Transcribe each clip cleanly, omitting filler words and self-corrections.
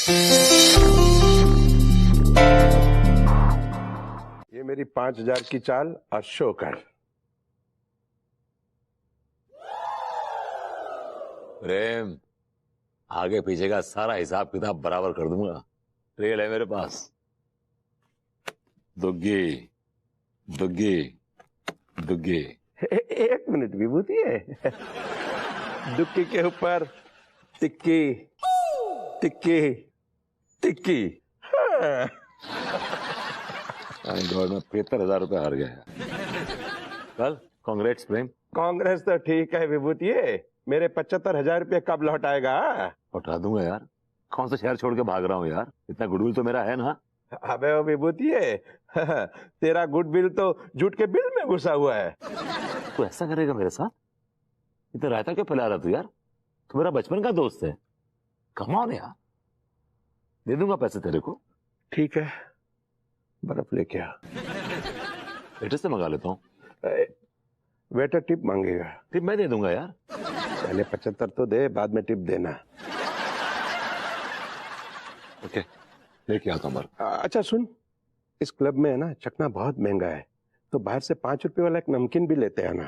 ये मेरी 5,000 की चाल और शो कर। प्रेम, आगे पीछे का सारा हिसाब किताब बराबर कर दूंगा। रेल है मेरे पास। दुग्गी दुग्गी दुग्गी। एक मिनट विभूति है। दुक्की के ऊपर टिक्की टिक्की टिक्की। गॉड में 75,000 रुपए हार गया। कल कांग्रेस प्रेम। कांग्रेस तो ठीक है विभूति, मेरे 75,000 रुपये कब लौट आएगा? उठा दूंगा यार, कौन सा शहर छोड़ के भाग रहा हूँ यार, इतना गुडविल तो मेरा है ना। अबे वो विभूति तेरा गुडविल तो झूठ के बिल में घुसा हुआ है। तू ऐसा करेगा मेरे साथ? इतना रायता क्यों फैला रहा तू यार? तू मेरा बचपन का दोस्त है, कमाल यार। दे दूंगा पैसे तेरे को। ठीक है, बर्फ लेके आ। वेटर से मंगा लेता हूँ। वेटर टिप मांगेगा। टिप मैं दे दूंगा यार। पहले 75 तो दे, बाद में टिप देना। ओके, लेके आता हूँ। अच्छा सुन, इस क्लब में है ना चखना बहुत महंगा है, तो बाहर से 5 रुपए वाला एक नमकीन भी लेते हैं ना।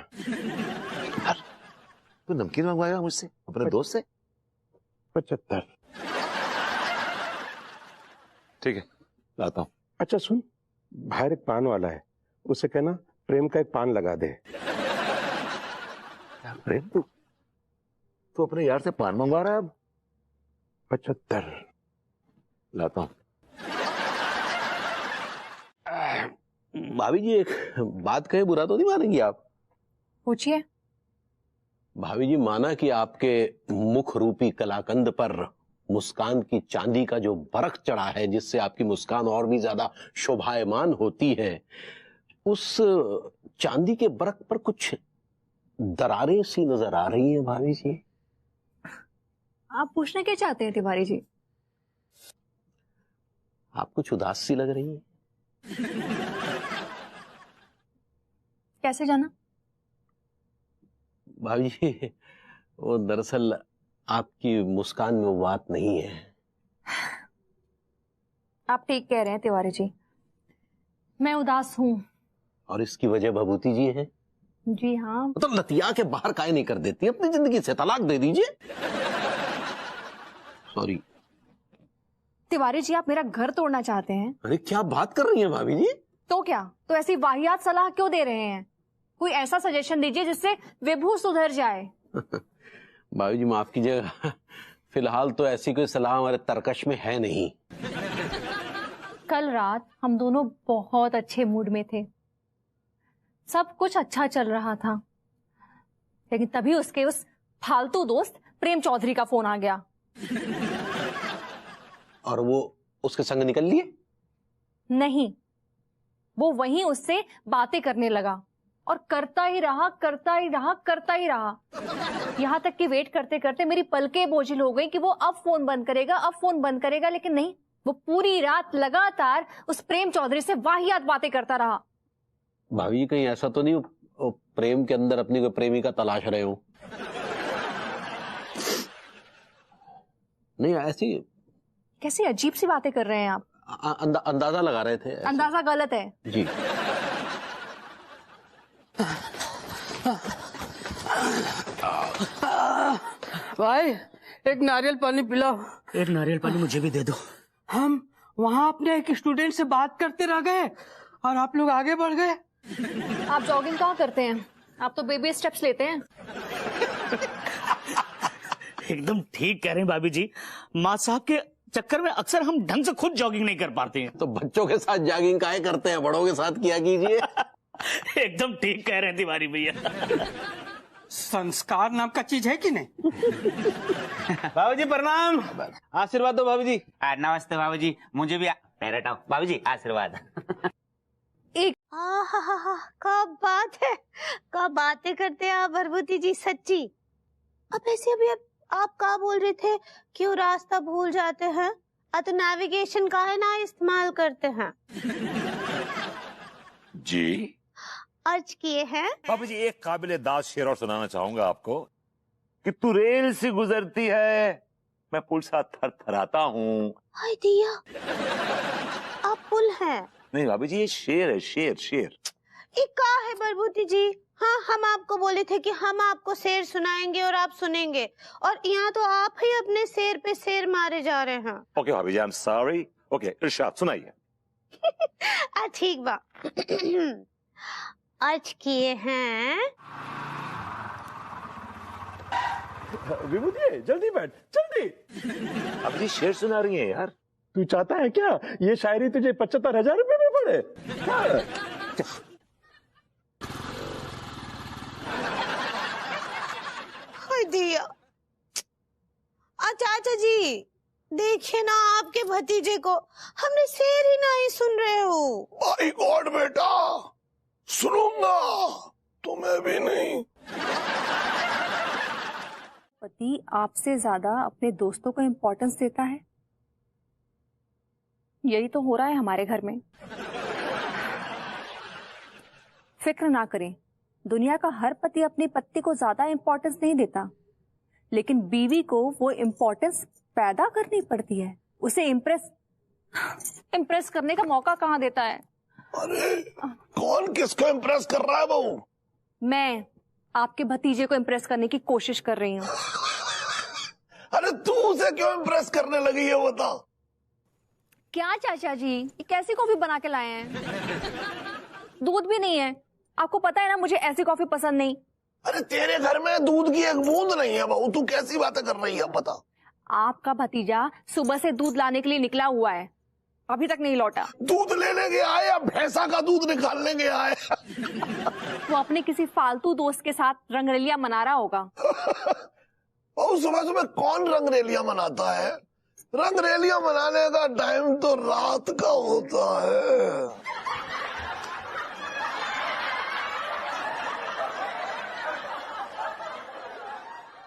तू नमकीन मंगवाएगा मुझसे अपने दोस्त से? 75। ठीक है, लाता हूँ। अच्छा सुन, बाहर एक पान वाला है, उसे कहना प्रेम का एक पान लगा दे। यार प्रेम, तू अपने यार से पान मंगवा रहा है अब? 75। लाता हूँ। भाभी जी, एक बात कहे बुरा तो नहीं मानेंगी आप? पूछिए। भाभी जी, माना कि आपके मुख रूपी कलाकंद पर मुस्कान की चांदी का जो बरख चढ़ा है, जिससे आपकी मुस्कान और भी ज्यादा शोभायमान होती है, उस चांदी के बरख पर कुछ दरारें सी नजर आ रही हैं भाभी जी। आप पूछना क्या चाहते हैं तिवारी जी? आप कुछ उदास सी लग रही हैं। कैसे जाना? भाभी जी, वो दरअसल आपकी मुस्कान में वो बात नहीं है। आप ठीक कह रहे हैं तिवारी जी, मैं उदास हूं। और इसकी वजह भभूति जी है। जी हाँ। मतलब लतिया के बाहर काहे नहीं कर देती? अपनी जिंदगी से तलाक दे दीजिए। सॉरी तिवारी जी, आप मेरा घर तोड़ना चाहते हैं? अरे क्या बात कर रही हैं भाभी जी? तो क्या, तो ऐसी वाहियात सलाह क्यों दे रहे हैं? कोई ऐसा सजेशन दीजिए जिससे विभू सुधर जाए। भाभी जी माफ कीजिएगा, फिलहाल तो ऐसी कोई सलाह हमारे तरकश में है नहीं। कल रात हम दोनों बहुत अच्छे मूड में थे, सब कुछ अच्छा चल रहा था, लेकिन तभी उसके उस फालतू दोस्त प्रेम चौधरी का फोन आ गया। और वो उसके संग निकल लिए? नहीं, वो वहीं उससे बातें करने लगा और करता ही रहा करता ही रहा करता ही रहा, यहां तक कि वेट करते करते मेरी पलकें बोझिल हो गई कि वो अब फोन बंद करेगा, अब फोन बंद करेगा, लेकिन नहीं, वो पूरी रात लगातार उस प्रेम चौधरी से वाहियात बातें करता रहा। भाभी जी, कहीं ऐसा तो नहीं वो प्रेम के अंदर अपनी कोई प्रेमिका तलाश रहे हो? नहीं, ऐसी कैसी अजीब सी बातें कर रहे हैं आप। अंदाजा लगा रहे थे। अंदाजा गलत है जी। भाई, एक नारियल पानी पिलाओ। एक नारियल पानी मुझे भी दे दो। हम वहाँ अपने एक स्टूडेंट से बात करते रह गए और आप लोग आगे बढ़ गए। आप जॉगिंग कहाँ करते हैं? आप तो बेबी स्टेप्स लेते हैं। एकदम ठीक कह रहे हैं भाभी जी, माँ साहब के चक्कर में अक्सर हम ढंग से खुद जॉगिंग नहीं कर पाते हैं। तो बच्चों के साथ जॉगिंग काहे करते हैं, बड़ों के साथ किया कीजिए। एकदम ठीक कह रहे हैं तिवारी भैया। संस्कार नाम का चीज है कि नहीं? बाबू जी प्रणाम, आशीर्वाद दो भाभी जी। नमस्ते बाबू जी, मुझे भी बाबू जी आशीर्वाद। कब बात है, कब बातें करते हैं आप भरभूति जी, सच्ची। अब ऐसे अभी आप क्या बोल रहे थे, क्यों रास्ता भूल जाते हैं? तो नेविगेशन का है ना इस्तेमाल करते हैं जी। अर्ज किए हैं। बाबू जी, एक काबिले दाद शेर और सुनाना चाहूंगा आपको कि तू रेल से गुजरती है मैं पुल सा थरथराता हूँ। हाय दिया, आप पुल हैं? नहीं भाभी जी, ये शेर है, शेर शेर। ये का है बरबूती जी? हाँ, हम आपको बोले थे कि हम आपको शेर सुनाएंगे और आप सुनेंगे, और यहाँ तो आप ही अपने शेर पे शेर मारे जा रहे हैं। ओके भाभी जी, आई एम सॉरी। ओके इरशाद सुनाइए। ठीक बा। आज किए हैं। विभूति जल्दी बैठ, जल्दी। भाभी जी शेर सुना रही है यार। तू चाहता है क्या ये शायरी तुझे 75,000 रुपए में पड़े? हाय दिया। चाचा जी देखिए ना आपके भतीजे को, हमने शेर ही नहीं सुन रहे हो। माय गॉड बेटा, सुनूंगा, तुम्हें भी नहीं। पति आपसे ज्यादा अपने दोस्तों को इम्पोर्टेंस देता है, यही तो हो रहा है हमारे घर में। फिक्र ना करें, दुनिया का हर पति अपनी पत्नी को ज्यादा इम्पोर्टेंस नहीं देता, लेकिन बीवी को वो इम्पोर्टेंस पैदा करनी पड़ती है। उसे इम्प्रेस करने का मौका कहाँ देता है। अरे कौन किसको इम्प्रेस कर रहा है बहू? मैं आपके भतीजे को इम्प्रेस करने की कोशिश कर रही हूँ। अरे तू उसे क्यों इम्प्रेस करने लगी है बता। क्या चाचा जी, ये कैसी कॉफी बना के लाए हैं? दूध भी नहीं है, आपको पता है ना मुझे ऐसी कॉफी पसंद नहीं। अरे तेरे घर में दूध की एक बूंद नहीं है बहू, तू कैसी बातें कर रही है बता। आपका भतीजा सुबह से दूध लाने के लिए निकला हुआ है, अभी तक नहीं लौटा। दूध लेने गया है या भैंसा का दूध निकालने गया है? वो अपने किसी फालतू दोस्त के साथ रंगरेलिया मना रहा होगा। और सुबह सुबह कौन रंगरेलिया मनाता है? रंगरेलिया मनाने का टाइम तो रात का होता है।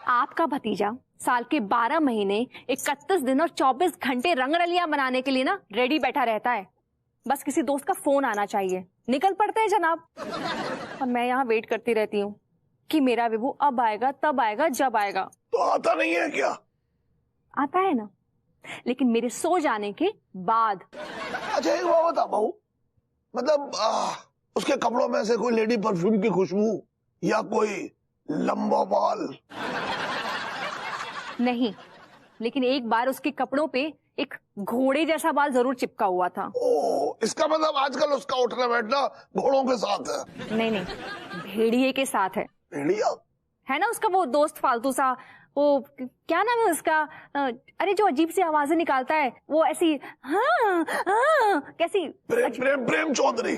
आपका भतीजा साल के 12 महीने 31 दिन और 24 घंटे रंगरलिया मनाने के लिए ना रेडी बैठा रहता है। बस किसी दोस्त का फोन आना चाहिए, निकल पड़ते हैं जनाब। और मैं यहाँ वेट करती रहती हूँ कि मेरा विभू अब आएगा, तब आएगा, जब आएगा। तो आता नहीं है क्या? आता है ना, लेकिन मेरे सो जाने के बाद। अच्छा एक बात बता बहू, मतलब उसके कपड़ों में से कोई लेडी परफ्यूम की खुशबू या कोई लंबा बाल? नहीं, लेकिन एक बार उसके कपड़ों पे एक घोड़े जैसा बाल जरूर चिपका हुआ था। ओ, इसका मतलब आजकल उसका उठना बैठना घोड़ों के साथ है? नहीं नहीं, भेड़िए के साथ है। भेड़िया है ना उसका वो दोस्त फालतू सा, वो क्या नाम है उसका, अरे जो अजीब सी आवाजें निकालता है, वो ऐसी हाँ कैसी। प्रेम चौधरी।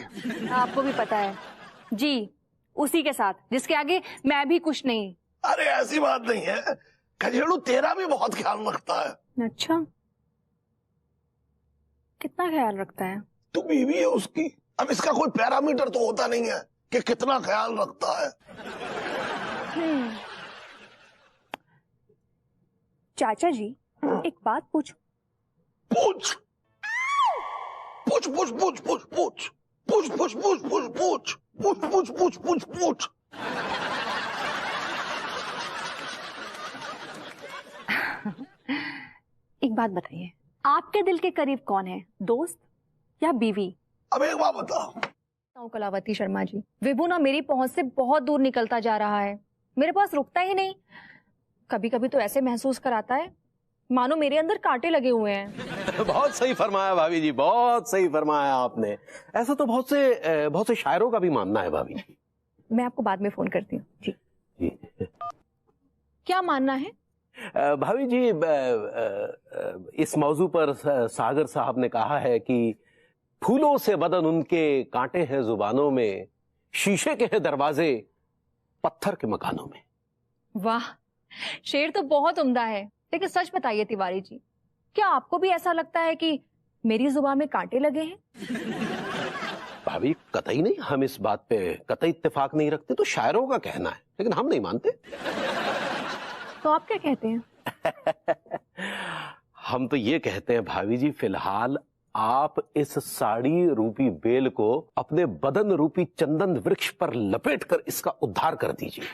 आपको भी पता है जी, उसी के साथ, जिसके आगे मैं भी कुछ नहीं। अरे ऐसी बात नहीं है, खजेड़ू तेरा भी बहुत ख्याल रखता है। अच्छा, कितना ख्याल रखता है? तू बीवी है उसकी, अब इसका कोई पैरामीटर तो होता नहीं है कि कितना ख्याल रखता है। चाचा जी एक बात पूछूं? पूछ पूछ पूछ पूछ पूछ पूछ पूछ पूछ पूछ पूछ पूछ पूछ पूछ पूछ पूछ। एक बात बताइए, आपके दिल के करीब कौन है, दोस्त या बीवी? अब एक बात बता। कलावती शर्मा जी, विभू ना मेरी पहुंच से बहुत दूर निकलता जा रहा है, मेरे पास रुकता ही नहीं। कभी कभी तो ऐसे महसूस कराता है मानो मेरे अंदर कांटे लगे हुए हैं। बहुत सही फरमाया भाभी जी, बहुत सही फरमाया आपने। ऐसा तो बहुत से शायरों का भी मानना है भाभी। मैं आपको बाद में फोन करती हूँ जी। क्या मानना है? भाभी जी, इस मौजू पर सागर साहब ने कहा है कि फूलों से बदन उनके, कांटे हैं जुबानों में, शीशे के हैं दरवाजे, पत्थर के मकानों में। वाह, शेर तो बहुत उम्दा है, लेकिन सच बताइए तिवारी जी, क्या आपको भी ऐसा लगता है कि मेरी जुबान में कांटे लगे हैं? भाभी कतई नहीं, हम इस बात पे कतई इत्तेफाक नहीं रखते, तो शायरों का कहना है, लेकिन हम नहीं मानते। तो आप क्या कहते हैं? हम तो ये कहते हैं भाभी जी, फिलहाल आप इस साड़ी रूपी बेल को अपने बदन रूपी चंदन वृक्ष पर लपेटकर इसका उद्धार कर दीजिए।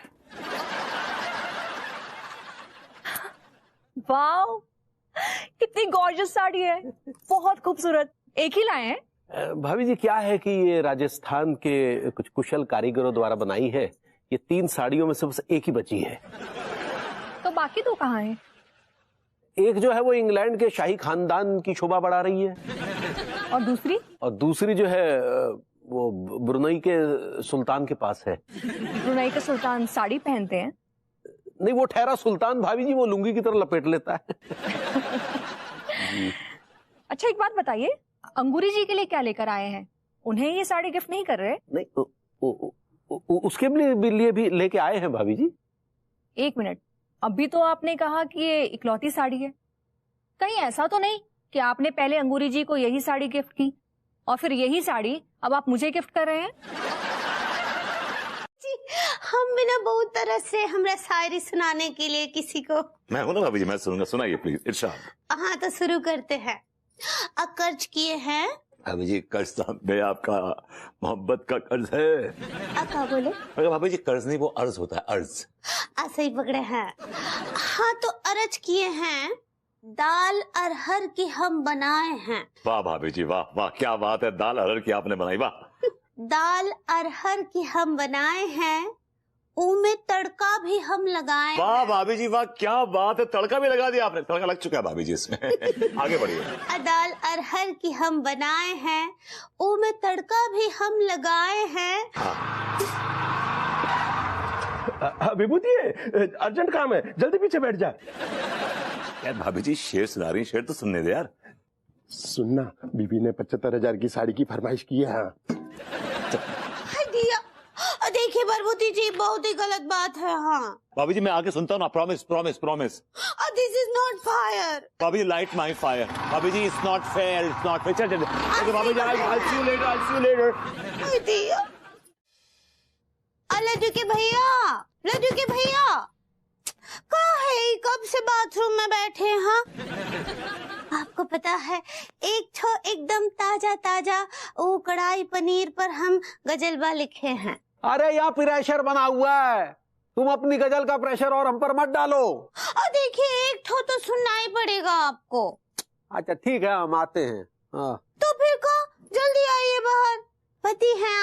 वाओ, कितनी गॉर्जियस साड़ी है, बहुत खूबसूरत। एक ही लाए हैं? भाभी जी क्या है कि ये राजस्थान के कुछ कुशल कारीगरों द्वारा बनाई है। ये 3 साड़ियों में से बस एक ही बची है। तो बाकी 2 कहाँ हैं? एक जो है वो इंग्लैंड के शाही खानदान की शोभा बढ़ा रही है, और दूसरी? और दूसरी जो है वो ब्रुनई के सुल्तान के पास है। ब्रुनई के सुल्तान साड़ी पहनते हैं? नहीं, वो ठहरा सुल्तान भाभी जी, वो लुंगी की तरह लपेट लेता है। अच्छा एक बात बताइए, अंगूरी जी के लिए क्या लेकर आए हैं? उन्हें ये साड़ी गिफ्ट नहीं कर रहे? नहीं, उसके लिए भी लेके आए हैं भाभी जी। 1 मिनट, अभी तो आपने कहा कि ये इकलौती साड़ी है। कहीं ऐसा तो नहीं कि आपने पहले अंगूरी जी को यही साड़ी गिफ्ट की और फिर यही साड़ी अब आप मुझे गिफ्ट कर रहे हैं? जी हम बिना बहुत तरस से हमरा शायरी सुनाने के लिए किसी को। मैं हूं ना भाभी जी, मैं सुनूंगा, सुनाइए प्लीज, इरशाद। हाँ तो शुरू करते हैं। कर्ज किए हैं भाभी जी, कर्ज साहब में आपका मोहब्बत का कर्ज है। क्या बोले? अगर भाभी जी कर्ज नहीं, वो अर्ज होता है, अर्ज। सही पकड़े हैं। हाँ तो अर्ज किए हैं, दाल अरहर की हम बनाए हैं। वाह भाभी जी, वाह वाह, क्या बात है, दाल अरहर की आपने बनाई, वाह। दाल अरहर की हम बनाए हैं, में तड़का भी हम लगाए। वाह भाभी जी वाह, क्या बात है, तड़का भी लगा दिया आपने। तड़का लग चुका है भाभी जी इसमें। आगे बढ़िए। दाल अरहर की हम बनाए हैं, में तड़का भी हम लगाए हैं। विभूति अर्जेंट काम है, जल्दी पीछे बैठ जा। यार भाभी जी शेर सुना रही, शेर तो सुनने दे यार। सुनना, बीबी ने 75,000 की साड़ी की फरमाइश की है। देखिए बरबूती जी, बहुत ही गलत बात है। हाँ भाभी जी मैं आगे सुनता हूँ ना, promise promise promise. This is not fire. भाभी लाइट माई फायर। भाभी जी it's not fair, it's not fair. चल भाभी जी, I'll see you later, I'll see you later। Laddu के भैया, लड्डू के भैया कहाँ है? कब से बाथरूम में बैठे हैं? हाँ आपको पता है, एकदम ताजा ताजा वो कढ़ाई पनीर पर हम गजलबा लिखे हैं। अरे यहाँ प्रेशर बना हुआ है, तुम अपनी गजल का प्रेशर और हम पर मत डालो। देखिए एक तो सुनना ही पड़ेगा आपको। अच्छा ठीक है, हम आते हैं। हाँ तो फिर कहो, जल्दी आइए बाहर। पति हैं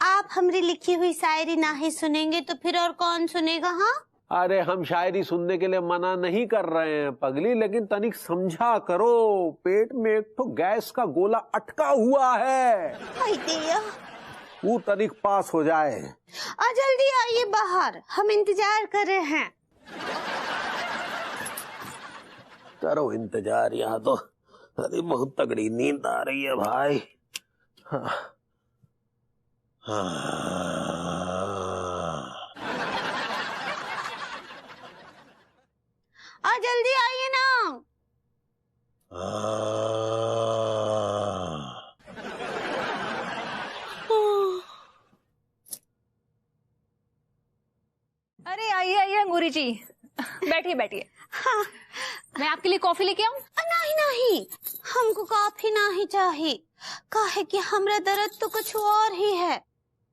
आप हमरी लिखी हुई शायरी ना ही सुनेंगे तो फिर और कौन सुनेगा? हाँ अरे हम शायरी सुनने के लिए मना नहीं कर रहे हैं पगली, लेकिन तनिक समझा करो, पेट में एक तो गैस का गोला अटका हुआ है, वो तनिक पास हो जाए। जल्दी आइए बाहर, हम इंतजार कर रहे हैं। करो इंतजार, यहाँ तो अरे बहुत तगड़ी नींद आ रही है भाई। हाँ। जल्दी आइए ना। अरे आइए आइए अंगूरी जी, बैठिए बैठिए। हाँ। मैं आपके लिए कॉफी लेके आऊं? नहीं नहीं, हमको कॉफी नहीं चाहिए। काहे कि हमरा दर्द तो कुछ और ही है।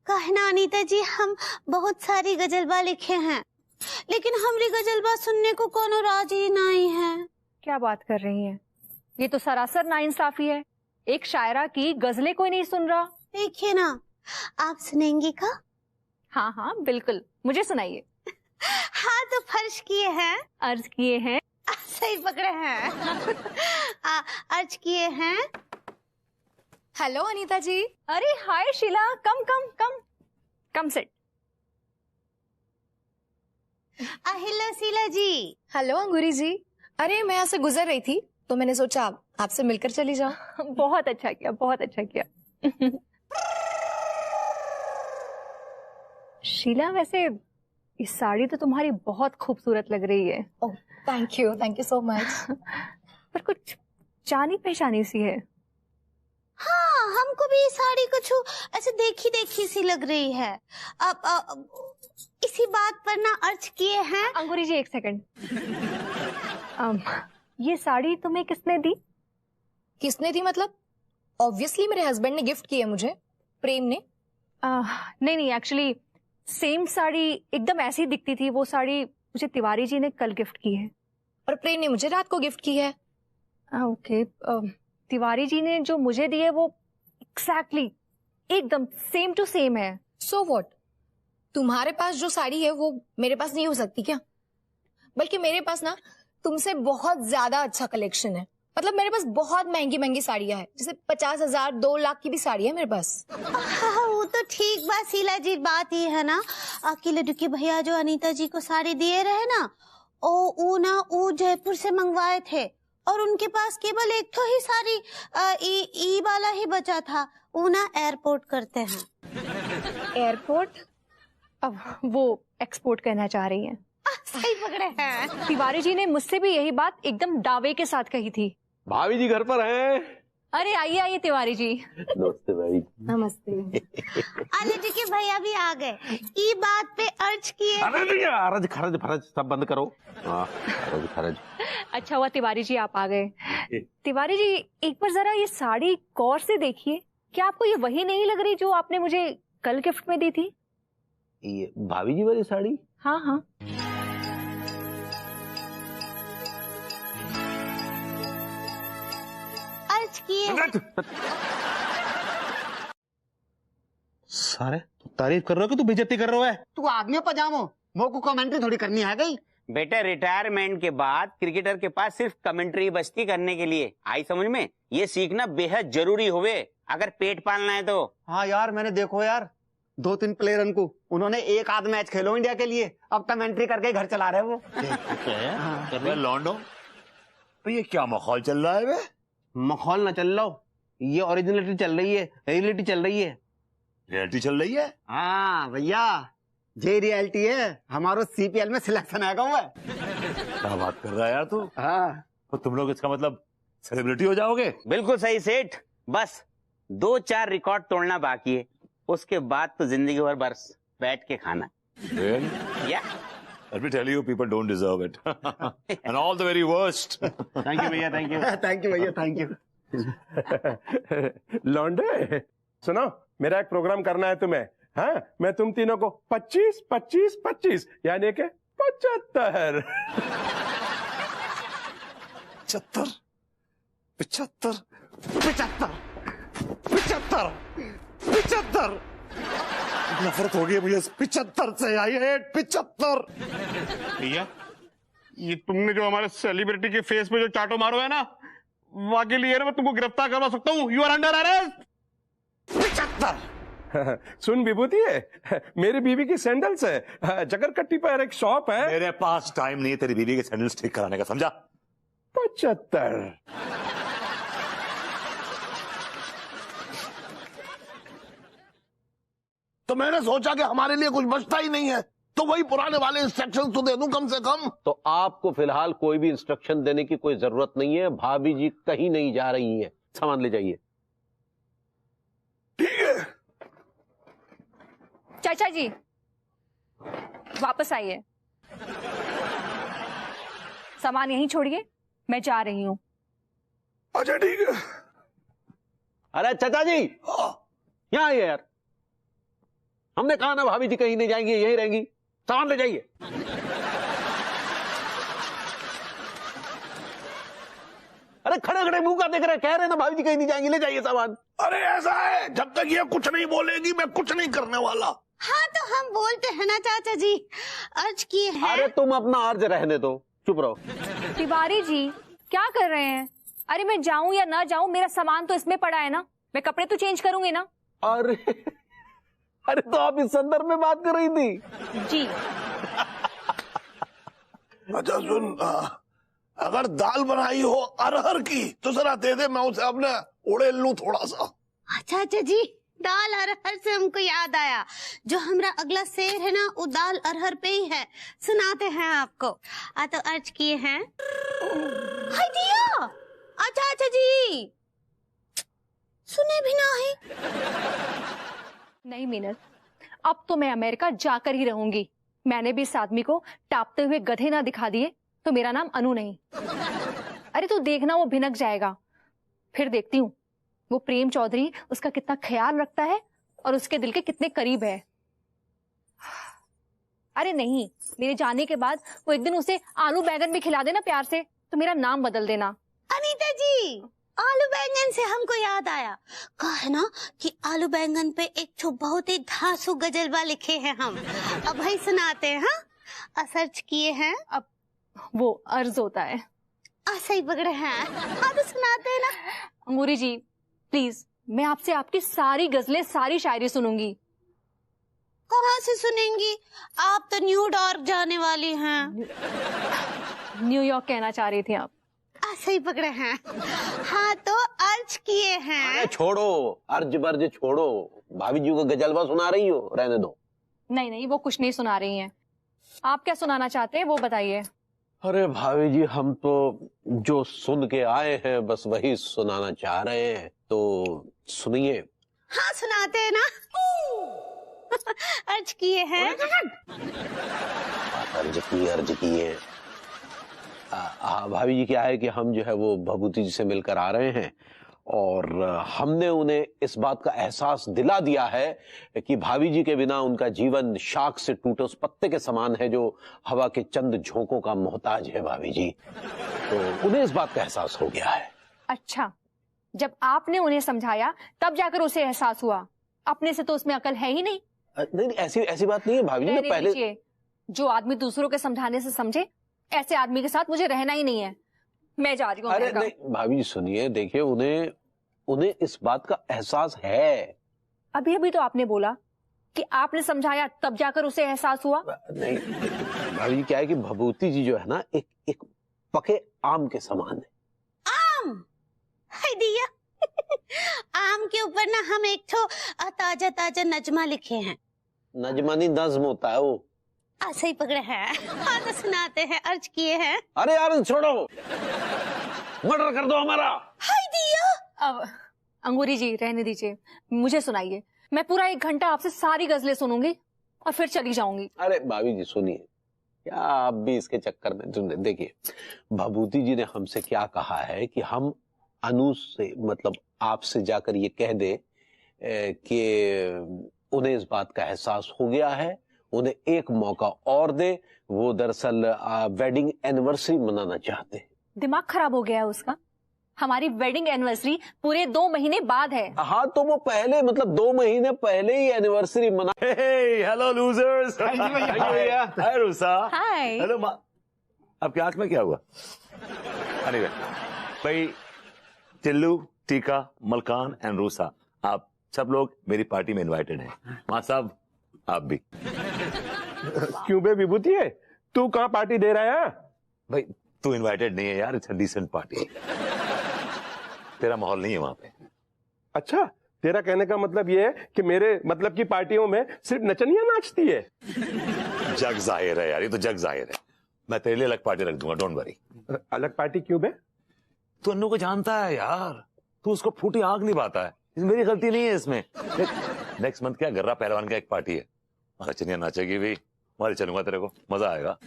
काहे ना अनीता जी, हम बहुत सारी गजलबा लिखे हैं, लेकिन हमरी गजलबा सुनने को कोनो राजी नहीं है। क्या बात कर रही हैं? ये तो सरासर नाइंसाफी है। एक शायरा की गजलें कोई नहीं सुन रहा। देखिए ना, आप सुनेंगी का? हाँ हाँ बिल्कुल, मुझे सुनाइए। हाँ तो फर्ज किए हैं, अर्ज किए हैं। सही पकड़े हैं। अर्ज किए हैं। हेलो अनीता जी। अरे हाय शीला, कम कम कम कम सिट। हेलो शीला जी। हेलो अंगूरी जी। अरे मैं यहाँ से गुजर रही थी तो मैंने सोचा आपसे मिलकर चली जाऊं। बहुत अच्छा किया, बहुत अच्छा किया। शीला वैसे इस साड़ी तो तुम्हारी बहुत खूबसूरत लग रही है। Oh thank you so much. पर कुछ जानी पहचानी सी है। हाँ हमको भी ये साड़ी कुछ ऐसे देखी देखी सी लग रही है। अब इसी बात पर ना अर्ज किए हैं। अंगूरी जी एक सेकंड। ये साड़ी तुम्हें किसने दी? किसने दी मतलब? ऑब्वियसली मेरे हस्बैंड ने गिफ्ट की है मुझे, प्रेम ने। नहीं एक्चुअली सेम साड़ी एकदम ऐसी दिखती थी, वो साड़ी मुझे तिवारी जी ने कल गिफ्ट की है। और प्रेम ने मुझे रात को गिफ्ट की है। ओके, तिवारी जी ने जो मुझे दी है वो एग्जैक्टली एकदम सेम टू सेम है। So what? तुम्हारे पास जो साड़ी है वो मेरे पास नहीं हो सकती क्या? बल्कि मेरे पास ना तुमसे बहुत ज्यादा अच्छा कलेक्शन है। मतलब मेरे पास बहुत महंगी महंगी साड़ियां हैं, जैसे 50,000 2 लाख की भी साड़ी है मेरे पास। वो तो ठीक बात शीला जी, बात ये है ना आपकी लड्डू के भैया जो अनीता जी को साड़ी दिए रहे ना, वो जयपुर से मंगवाए थे और उनके पास केवल एक तो ही साड़ी ई वाला ही बचा था। वो ना एयरपोर्ट करते हैं। एयरपोर्ट? अब वो एक्सपोर्ट करना चाह रही हैं। सही पकड़े हैं। तिवारी जी ने मुझसे भी यही बात एकदम दावे के साथ कही थी। भाभी जी घर पर हैं? अरे आइए आइए तिवारी जी। नमस्ते भाई। नमस्ते। लड्डू के भैया भी आ गए। ई बात पे अर्ज किए। अरे नहीं, अरज खरज फरज सब बंद करो। अरज खरज। अच्छा हुआ तिवारी जी आप आ गए। तिवारी जी एक बार जरा ये साड़ी गौर से देखिए, क्या आपको ये वही नहीं लग रही जो आपने मुझे कल गिफ्ट में दी थी? ये भाभी जी वाली साड़ी? हाँ हाँ। अर्ज किए। सारे तू तारीफ कर रहे हो कि तू बेइज्जती कर रहा है? तू आदमी पजामो, वो को कमेंट्री थोड़ी करनी है गई। बेटा रिटायरमेंट के बाद क्रिकेटर के पास सिर्फ कमेंट्री बचती करने के लिए। आई समझ में? ये सीखना बेहद जरूरी होवे अगर पेट पालना है तो। हाँ यार, मैंने देखो यार 2-3 प्लेयर को उन्होंने एक आध मैच खेलो इंडिया के लिए, अब कमेंट्री करके घर चला रहे वो। लॉन्डो तो ये क्या माहौल चल रहा है बे? माहौल ना चल रहा हो, ये ओरिजिनलिटी चल रही है, रियलिटी चल रही है। रियलिटी चल रही है? हाँ भैया, ये रियलिटी है। हमारो सीपीएल में सिलेक्शन आएगा हुआ। क्या बात कर रहा है यार तू? हाँ तो तुम लोग इसका मतलब सेलिब्रिटी हो जाओगे? बिल्कुल सही सेठ, बस 2-4 रिकॉर्ड तोड़ना बाकी है, उसके बाद तो जिंदगी भर बस बैठ के खाना। Really? Yeah. Let me tell you, people don't deserve it. And all the very worst. Thank you भैया, थैंक यू। थैंक यू भैया, थैंक यू। लौंडे सुनो, मेरा एक प्रोग्राम करना है तुम्हें। हाँ, मैं तुम तीनों को 25, 25, 25 यानी के 75 75 75 75 75 नफरत हो गई मुझे 75 से। I hate 75। भैया ये तुमने जो हमारे सेलिब्रिटी के फेस पे जो चाटो मारो है ना, वाकई लिए मैं तुमको गिरफ्तार करवा सकता हूँ। You are under arrest. 75। सुन विभूति है, मेरी बीवी की सैंडल्स है, जगरकट्टी पर एक शॉप है। मेरे पास टाइम नहीं है तेरी बीवी के सैंडल्स ठीक कराने का, समझा? 75। तो मैंने सोचा कि हमारे लिए कुछ बचता ही नहीं है, तो वही पुराने वाले इंस्ट्रक्शंस तो दे दूं कम से कम। तो आपको फिलहाल कोई भी इंस्ट्रक्शन देने की कोई जरूरत नहीं है। भाभी जी कहीं नहीं जा रही हैं, सामान ले जाइए। ठीक है। चाचा जी वापस आइए, सामान यहीं छोड़िए, मैं जा रही हूँ। अच्छा ठीक है। अरे चाचा जी यहाँ आइए यार, हमने कहा ना भाभी जी कहीं नहीं जाएंगी, यहीं रहेंगी। सामान ले जाइए। अरे खड़े खड़े मुंह का देख रहे, कह रहे ना भाभी जी कहीं नहीं जाएंगी, ले जाइए सामान। अरे ऐसा है, जब तक ये कुछ नहीं बोलेगी मैं कुछ नहीं करने वाला। हाँ तो हम बोलते हैं ना चाचा जी, अर्ज किए हैं। अरे तुम अपना अर्ज रहने दो, चुप रहो। तिवारी जी क्या कर रहे हैं? अरे मैं जाऊं या ना जाऊं, मेरा सामान तो इसमें पड़ा है ना, मैं कपड़े तो चेंज करूंगी ना। अरे अरे तो आप इस संदर्भ में बात कर रही थी? जी। अच्छा सुन, अगर दाल बनाई हो अरहर की तो जरा दे दे, मैं उसे अपने उड़ेल लूं थोड़ा सा। चाचा जी दाल अरहर से हमको याद आया, जो हमारा अगला शेर है ना वो दाल अरहर पे ही है, सुनाते हैं आपको। तो अर्ज किए हैं। हाय दिया। अच्छा अच्छा जी सुने भी ना है। नहीं मीनत, अब तो मैं अमेरिका जाकर ही रहूंगी। मैंने भी इस आदमी को टापते हुए गधे ना दिखा दिए तो मेरा नाम अनु नहीं। अरे तू देखना, वो भिनक जाएगा। फिर देखती हूँ वो प्रेम चौधरी उसका कितना ख्याल रखता है और उसके दिल के कितने करीब है। अरे नहीं, मेरे जाने के बाद वो एक दिन उसे आलू बैंगन भी खिला देना प्यार से, तो मेरा नाम बदल देना। अनीता जी, आलू बैंगन से हमको याद आया, कहा है ना कि आलू बैंगन पे एक तो बहुत ही धांसू गजलवा लिखे हैं हम, अब भाई सुनाते हैं। हाँ, सर्च किए हैं। अब वो अर्ज होता है। सही पकड़े हैं। हाँ तो सुनाते हैं ना। अंगूरी जी प्लीज, मैं आपसे आपकी सारी गजलें, सारी शायरी सुनूंगी। कहाँ से सुनेंगी? आप तो न्यूयॉर्क जाने वाली हैं। न्यूयॉर्क कहना चाह रही थी आप। सही पकड़े हैं। हाँ तो अर्ज किए हैं। अरे छोड़ो, अर्ज बर्ज छोड़ो, भाभी जी को गजलवा सुना रही हो, रहने दो। नहीं नहीं, वो कुछ नहीं सुना रही हैं। आप क्या सुनाना चाहते हैं वो बताइए। अरे भाभी जी, हम तो जो सुन के आए हैं बस वही सुनाना चाह रहे हैं, तो सुनिए। हाँ सुनाते हैं ना। अर्ज किए हैं। अर्ज किए। भाभी जी क्या है कि हम जो है वो भभूति जी से मिलकर आ रहे हैं और हमने उन्हें इस बात का एहसास दिला दिया है कि भाभी जी के बिना उनका जीवन शाख से टूटे उस पत्ते के समान है जो हवा के चंद झोंकों का मोहताज है भाभी जी। तो उन्हें इस बात का एहसास हो गया है। अच्छा, जब आपने उन्हें समझाया तब जाकर उसे एहसास हुआ? अपने से तो उसमें अकल है ही नहीं। नहीं, ऐसी बात नहीं है भाभी जी। पहले जो आदमी दूसरों के समझाने से समझे, ऐसे आदमी के साथ मुझे रहना ही नहीं है। मैं जा रही हूँ। अरे नहीं भाभी जी सुनिए, देखिए उन्हें इस बात का एहसास है। अभी अभी तो आपने बोला कि आपने समझाया तब जाकर उसे एहसास हुआ। नहीं भाभी जी क्या है कि भभूति जी जो है ना एक पके आम के समान है। आम? हाय दिया। आम के ऊपर ना हम एक तो ताजा ताजा नजमा लिखे हैं। नजमा नहीं, नज्म होता है वो। सही पकड़े हैं। हाँ तो सुनाते हैं। अर्ज किए हैं। अरे यार छोड़ो, मर्डर कर दो हमारा। हाय दिया। अब अंगूरी जी रहने दीजिए, मुझे सुनाइए। मैं पूरा 1 घंटा आपसे सारी गजलें सुनूंगी और फिर चली जाऊंगी। अरे भाभी जी सुनिए, क्या आप भी इसके चक्कर में। देखिए भभूति जी ने हमसे क्या कहा है कि हम अनु से, मतलब आपसे जाकर ये कह दे कि उन्हें इस बात का एहसास हो गया है, उन्हें एक मौका और दे। वो दरअसल वेडिंग एनिवर्सरी मनाना चाहते हैं। दिमाग खराब हो गया है उसका? हमारी वेडिंग एनिवर्सरी पूरे 2 महीने बाद है। हाँ तो वो पहले, मतलब 2 महीने पहले ही एनिवर्सरी मना। Hello losers. Hi Rusa. Hi. Hello माँ। अब क्या आंख में क्या हुआ? anyway, भाई टिल्लू, टीका, मलकान एंड रूसा, आप सब लोग मेरी पार्टी में इनवाइटेड हैं। माँ साहब आप भी। क्यों बे विभूति है, तू कहाँ पार्टी दे रहा है? भाई तू इनवाइटेड नहीं है यार, इट्स अ डिसेंट पार्टी। तेरा माहौल नहीं है वहां पे। अच्छा, तेरा कहने का मतलब ये है कि मेरे मतलब की पार्टियों में सिर्फ नचनियां नाचती है? जग जाहिर है यार, ये तो जग जाहिर है। मैं तेरे लिए अलग पार्टी रख दूंगा, डोंट वरी। अलग पार्टी क्यों बे? तू अन्नू को जानता है यार, तू उसको फूटी आग निभाता है, मेरी गलती नहीं है इसमें। नेक्स्ट मंथ क्या गर्रा पहलवान का एक पार्टी है, नचनिया नाचेगी भी, वहां चलूंगा, तेरे को मजा आएगा।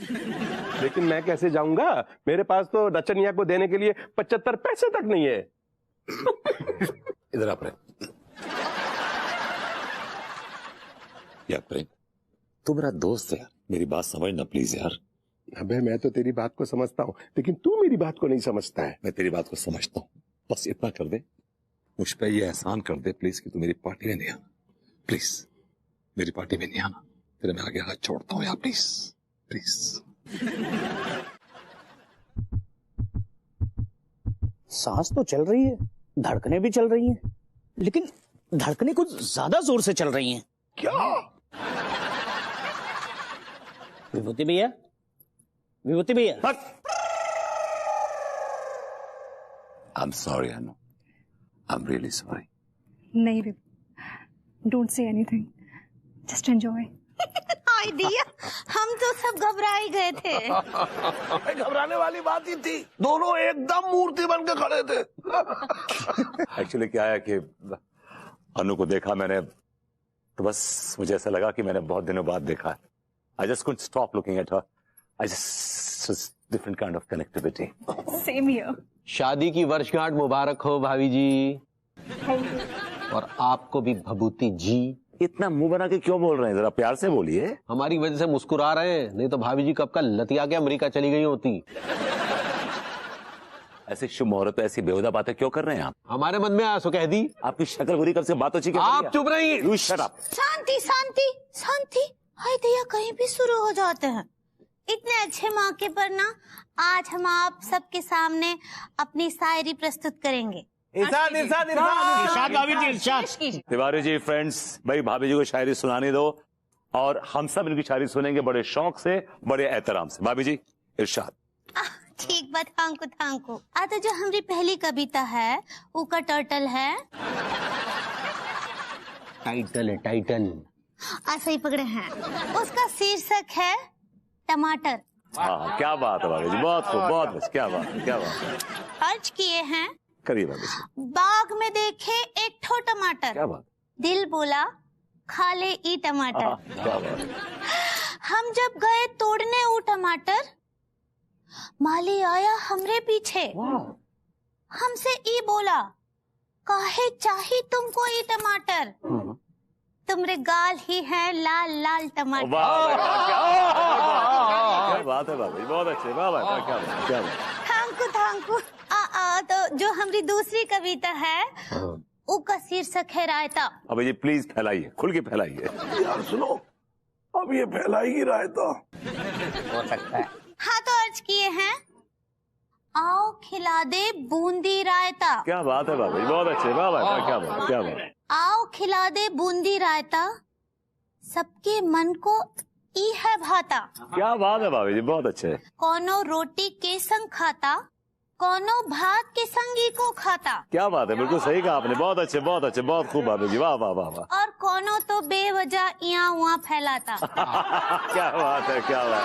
लेकिन मैं कैसे जाऊंगा? मेरे पास तो नचनिया को देने के लिए 75 पैसे तक नहीं है। इधर आ प्रेम। यार प्रेम, तू मेरा दोस्त है यार, मेरी बात समझना प्लीज यार। अबे मैं तो तेरी बात को समझता हूँ, लेकिन तू मेरी बात को नहीं समझता है। मैं तेरी बात को समझता हूँ, बस इतना कर दे, मुझ पर ये एहसान कर दे प्लीज कि तू मेरी पार्टी में नहीं आना। प्लीज मेरी पार्टी में नहीं आना, तेरे मैं आगे हाथ छोड़ता हूँ यार, प्लीज प्लीज। सांस तो चल रही है, धड़कनें भी चल रही हैं, लेकिन धड़कनें कुछ ज्यादा जोर से चल रही हैं। क्या? विभूति भैया, विभूति भैया। I'm sorry, Anu. I'm really sorry. नहीं रे, don't say anything, just enjoy. हाय दिया, हम तो सब घबरा ही गए थे। घबराने वाली बात ही थी, दोनों एकदम मूर्ति बन के खड़े थे। एक्चुअली क्या है कि अनु को देखा मैंने तो बस मुझे ऐसा लगा कि मैंने बहुत दिनों बाद देखा है। I just couldn't stop looking at her. I just different kind of connectivity. Same here. शादी की वर्षगांठ मुबारक हो भाभी जी। और आपको भी भभूति जी। इतना मुंह बना के क्यों बोल रहे हैं, जरा प्यार से बोलिए। हमारी वजह से मुस्कुरा रहे हैं, नहीं तो भाभी जी कब का लतिया के अमेरिका चली गई होती। ऐसी शुभ मुहूर्त पे ऐसी बेहुदा बातें क्यों कर रहे हैं आप? हमारे मन में आया सो कह दी। आपकी शक्ल बुरी कब से बात हो चुकी है? आप चुप रहिए। You shut up. शांति शांति शांति। हाय दया कहीं भी शुरू हो जाते हैं। इतने अच्छे मौके पर ना आज हम आप सबके सामने अपनी शायरी प्रस्तुत करेंगे। इरशाद भाभी जी, इरशाद। तिवारी जी, फ्रेंड्स, भाई भाभी जी को शायरी सुनाने दो और हम सब इनकी शायरी सुनेंगे बड़े शौक से, बड़े एहतराम से। भाभी जी इरशाद। ठीक बात, थैंक यू। तो जो हमारी पहली कविता है वो का टाइटल है, टाइटल ऐसा ही पकड़े हैं, उसका शीर्षक है टमाटर। हाँ, क्या बात है भाभी जी, बहुत खूब, बहुत बस, क्या बात है, क्या बात है। अर्ज किए हैं, करिए भाभी जी। बाग में देखे एक ठो टमाटर, क्या बात, दिल बोला खा ले ई टमाटर। क्या बात। हम जब गए तोड़ने वो टमाटर, माली आया हमरे पीछे, हमसे ई बोला काहे चाही तुमको ई टमाटर, तुमरे गाल ही है लाल लाल टमाटर। क्या बात है भाभी, बहुत अच्छे, क्या बात, क्या बात। Thank you. तो जो हमारी दूसरी कविता है उसका शीर्षक है रायता। अभी जी प्लीज फैलाइए, खुल के फैलाइए। यार सुनो, अब ये फैलाएगी रायता। हो सकता है। हाँ, तो अर्ज किए हैं, आओ खिला दे बूंदी रायता। क्या बात है भाभी, बहुत अच्छे, क्या बात, क्या बात, क्या बात। आओ खिला दे बूंदी रायता, सबके मन को ई है भाता। क्या बात है भाभी जी, बहुत अच्छे। कोनो रोटी के संग खाता, कोनो भात के संगी को खाता। क्या बात है, बिल्कुल सही कहा आपने, बहुत अच्छे, बहुत अच्छे, बहुत खूब भाभी जी, वाह वाह वाह वाह। और कोनो तो बेवजह यहाँ वहाँ फैलाता। क्या बात है, क्या बात।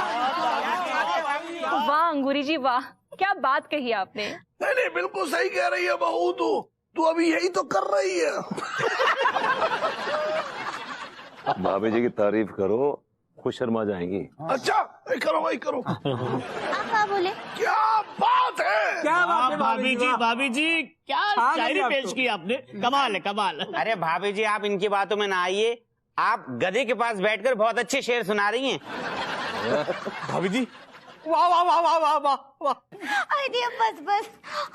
वाह अंगूरी जी वाह, क्या बात कही आपने। नहीं, बिल्कुल सही कह रही है बहू, तू अभी यही तो कर रही है। भाभी जी की तारीफ करो, खुद शर्मा जाएंगी। अच्छा, वही करो। आप बोले क्या बात है, क्या बात है भाभी जी, क्या शायरी पेश की आपने, कमाल है, कमाल। अरे भाभी जी, आप इनकी बातों में ना आइए, आप गधे के पास बैठकर बहुत अच्छे शेर सुना रही हैं। भाभी जी, वाह वाह वाह वाह वाह वाह वाह। आइडिया बस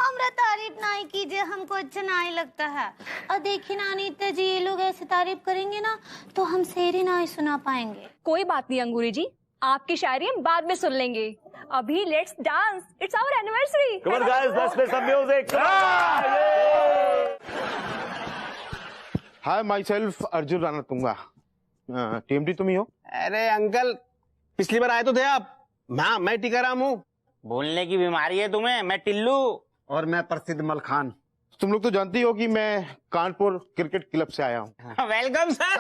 हमरा तारीफ नहीं कीजिए, हमको अच्छा नहीं लगता है। और देखिए ना अनीता जी, ये लोग ऐसे तारीफ करेंगे ना तो हम शेर ही नहीं सुना पाएंगे। कोई बात नहीं अंगूरी जी, आपकी शायरी हम बाद में सुन लेंगे। अभी let's dance, it's our anniversary. Come on guys, let's play some music. Hi, myself Arjun Rana Tunga. TMD तुम ही हो? अरे अंकल, पिछली बार आए तो थे आप। मैं टीकाराम हूँ। भूलने की बीमारी है तुम्हें, मैं टिल्लू। और मैं प्रसिद्ध मलखान। तुम लोग तो जानती हो कि मैं कानपुर क्रिकेट क्लब से आया हूँ। Welcome sir.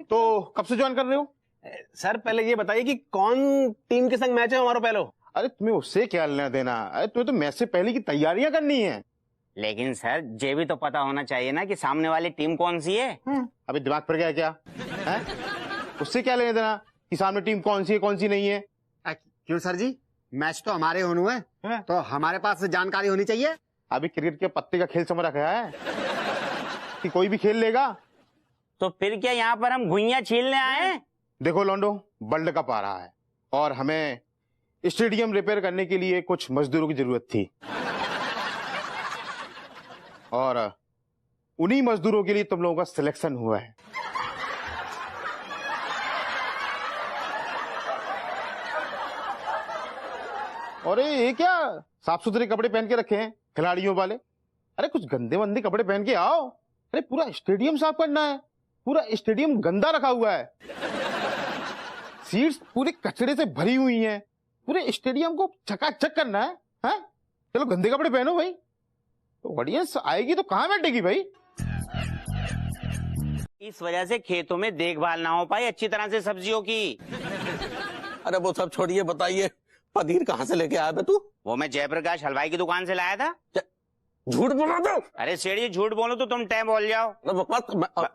तो कब से ज्वाइन कर रहे हो? सर पहले ये बताइए कि कौन टीम के संग मैच है हमारा पहले? अरे तुम्हें उससे क्या लेना देना, अरे तुम्हें तो मैच से पहले की तैयारियां करनी है। लेकिन सर ये भी तो पता होना चाहिए ना कि सामने वाली टीम कौन सी है। अभी दिमाग पर गया क्या है? उससे क्या लेना देना कि सामने टीम कौन सी है कौन सी नहीं है? क्यों सर जी, मैच तो हमारे होने है, तो हमारे पास जानकारी होनी चाहिए। अभी क्रिकेट के पत्ते का खेल समझ रखा है कि कोई भी खेल लेगा। तो फिर क्या यहाँ पर हम घुइयां छीलने आए? देखो लॉन्डो, वर्ल्ड कप आ रहा है और हमें स्टेडियम रिपेयर करने के लिए कुछ मजदूरों की जरूरत थी, और उन्हीं मजदूरों के लिए तुम लोगों का सिलेक्शन हुआ है। और ये क्या साफ सुथरे कपड़े पहन के रखे हैं खिलाड़ियों वाले? अरे कुछ गंदे वंदे कपड़े पहन के आओ। अरे पूरा स्टेडियम साफ करना है, पूरा स्टेडियम गंदा रखा हुआ है, सीट्स पूरे कचरे से भरी हुई हैं, पूरे स्टेडियम को चकाचक करना है, हैं? चलो गंदे कपड़े पहनो भाई, तो ऑडियंस आएगी तो कहां बैठेगी भाई? इस वजह से खेतों में देखभाल ना हो पाई अच्छी तरह से सब्जियों की। अरे वो सब छोड़िए, बताइए पनीर कहाँ से लेके आया बे तू? वो मैं जयप्रकाश हलवाई की दुकान से लाया था। झूठ बोला दो। अरे सेठ जी झूठ बोलो तो तुम टै बोल जाओ।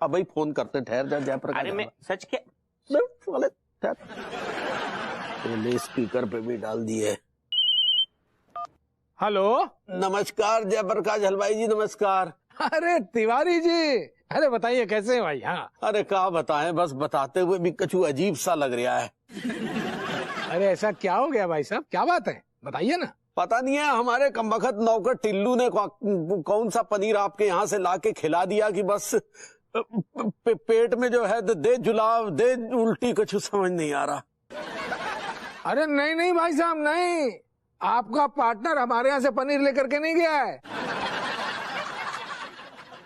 अब ही फोन करते, ठहर जा जयप्रकाश। अरे मैं सच के पहले स्पीकर पे भी डाल दिए। हेलो, नमस्कार जयप्रकाश हलवाई जी, नमस्कार। अरे तिवारी जी, अरे बताइए कैसे हैं भाई? हाँ, अरे क्या बताएं, बस बताते हुए भी कछु अजीब सा लग रहा है। अरे ऐसा क्या हो गया भाई साहब, क्या बात है, बताइए ना। पता नहीं है, हमारे कमबख्त नौकर टिल्लू ने कौन सा पनीर आपके यहाँ से लाके खिला दिया कि बस पेट में जो है दे जुलाब दे उल्टी, कुछ समझ नहीं आ रहा। अरे नहीं नहीं भाई साहब, नहीं, आपका पार्टनर हमारे यहाँ से पनीर लेकर के नहीं गया है,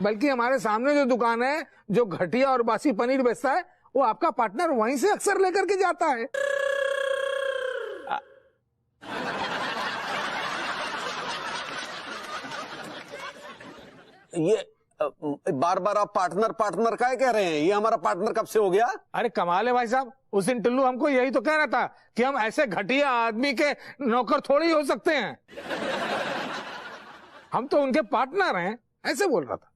बल्कि हमारे सामने जो दुकान है जो घटिया और बासी पनीर बेचता है, वो आपका पार्टनर वहीं से अक्सर लेकर के जाता है। ये बार बार आप पार्टनर पार्टनर का कह रहे हैं? ये हमारा पार्टनर कब से हो गया? अरे कमाल है भाई साहब, उस दिन टिल्लू हमको यही तो कह रहा था कि हम ऐसे घटिया आदमी के नौकर थोड़ी हो सकते हैं, हम तो उनके पार्टनर हैं, ऐसे बोल रहा था।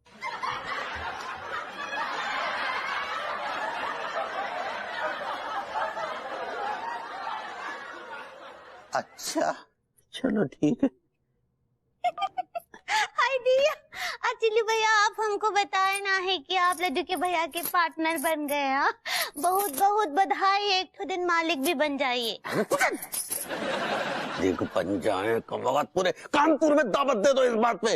अच्छा चलो ठीक है। हाय दिया, चिल्लू भैया आप हमको बताए ना है कि आप लड्डू के भैया के पार्टनर बन गए। हाँ, बहुत बहुत बधाई, एक तो दिन मालिक भी बन जाइए। देख बन जाए कमबख्त, पूरे कानपुर में दावत दे दो इस बात पे।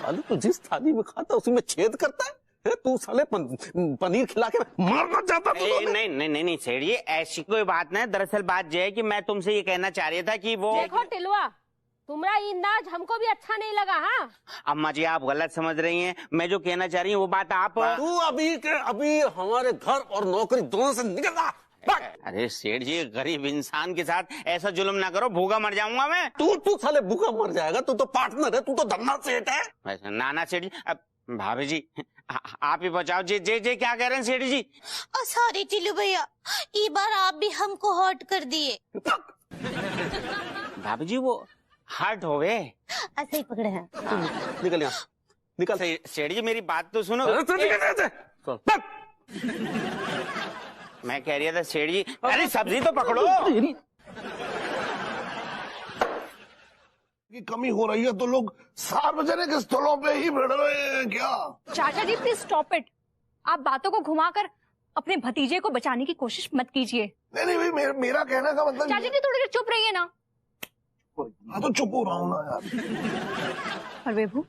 अरे तू जिस थाली में खाता उसी में छेद करता है। तू साले पनीर खिला के मारना चाहता था? नहीं नहीं नहीं नहीं सेठ जी, ऐसी कोई बात नहीं। दरअसल बात यह है कि मैं तुमसे ये कहना चाह रहा था कि वो देखो टिलुआ, तुम्हारा अंदाज हमको भी अच्छा नहीं लगा। हाँ अम्मा जी, आप गलत समझ रही हैं। मैं जो कहना चाह रही हूँ वो बात आप तू अभी हमारे घर और नौकरी दोनों से निकल रहा। अरे सेठ जी, गरीब इंसान के साथ ऐसा जुल्म ना करो, भूखा मर जाऊंगा मैं। तू साले भूखा मर जाएगा? तू तो पार्टनर है, तू तो धन्ना सेठ है। नाना सेठ जी, अब भाभी जी आप ही बचाओ। जे जे जे क्या कह रहे हैं सेठ जी? सॉरी टिल्लू भैया, इस बार आप भी हमको हर्ट कर दिए। भाभी जी वो हर्ट हो गए, ऐसे ही पकड़े हैं। निकल यहाँ, निकल। सेठ जी मेरी बात तो सुनो। मैं कह रहा था सेठ जी, अरे सब्जी तो पकड़ो। की कमी हो रही है तो लोग सार्वजनिक स्थलों पे ही भिड़ रहे हैं क्या? चाचा जी प्लीज स्टॉप इट, आप बातों को घुमाकर अपने भतीजे को बचाने की कोशिश मत कीजिए। नहीं भाई, मेरा कहने का मतलब चाचा जी थोड़ी देर चुप रहिए ना। हाँ तो चुप हो रहा हूँ ना यार। और बेबू,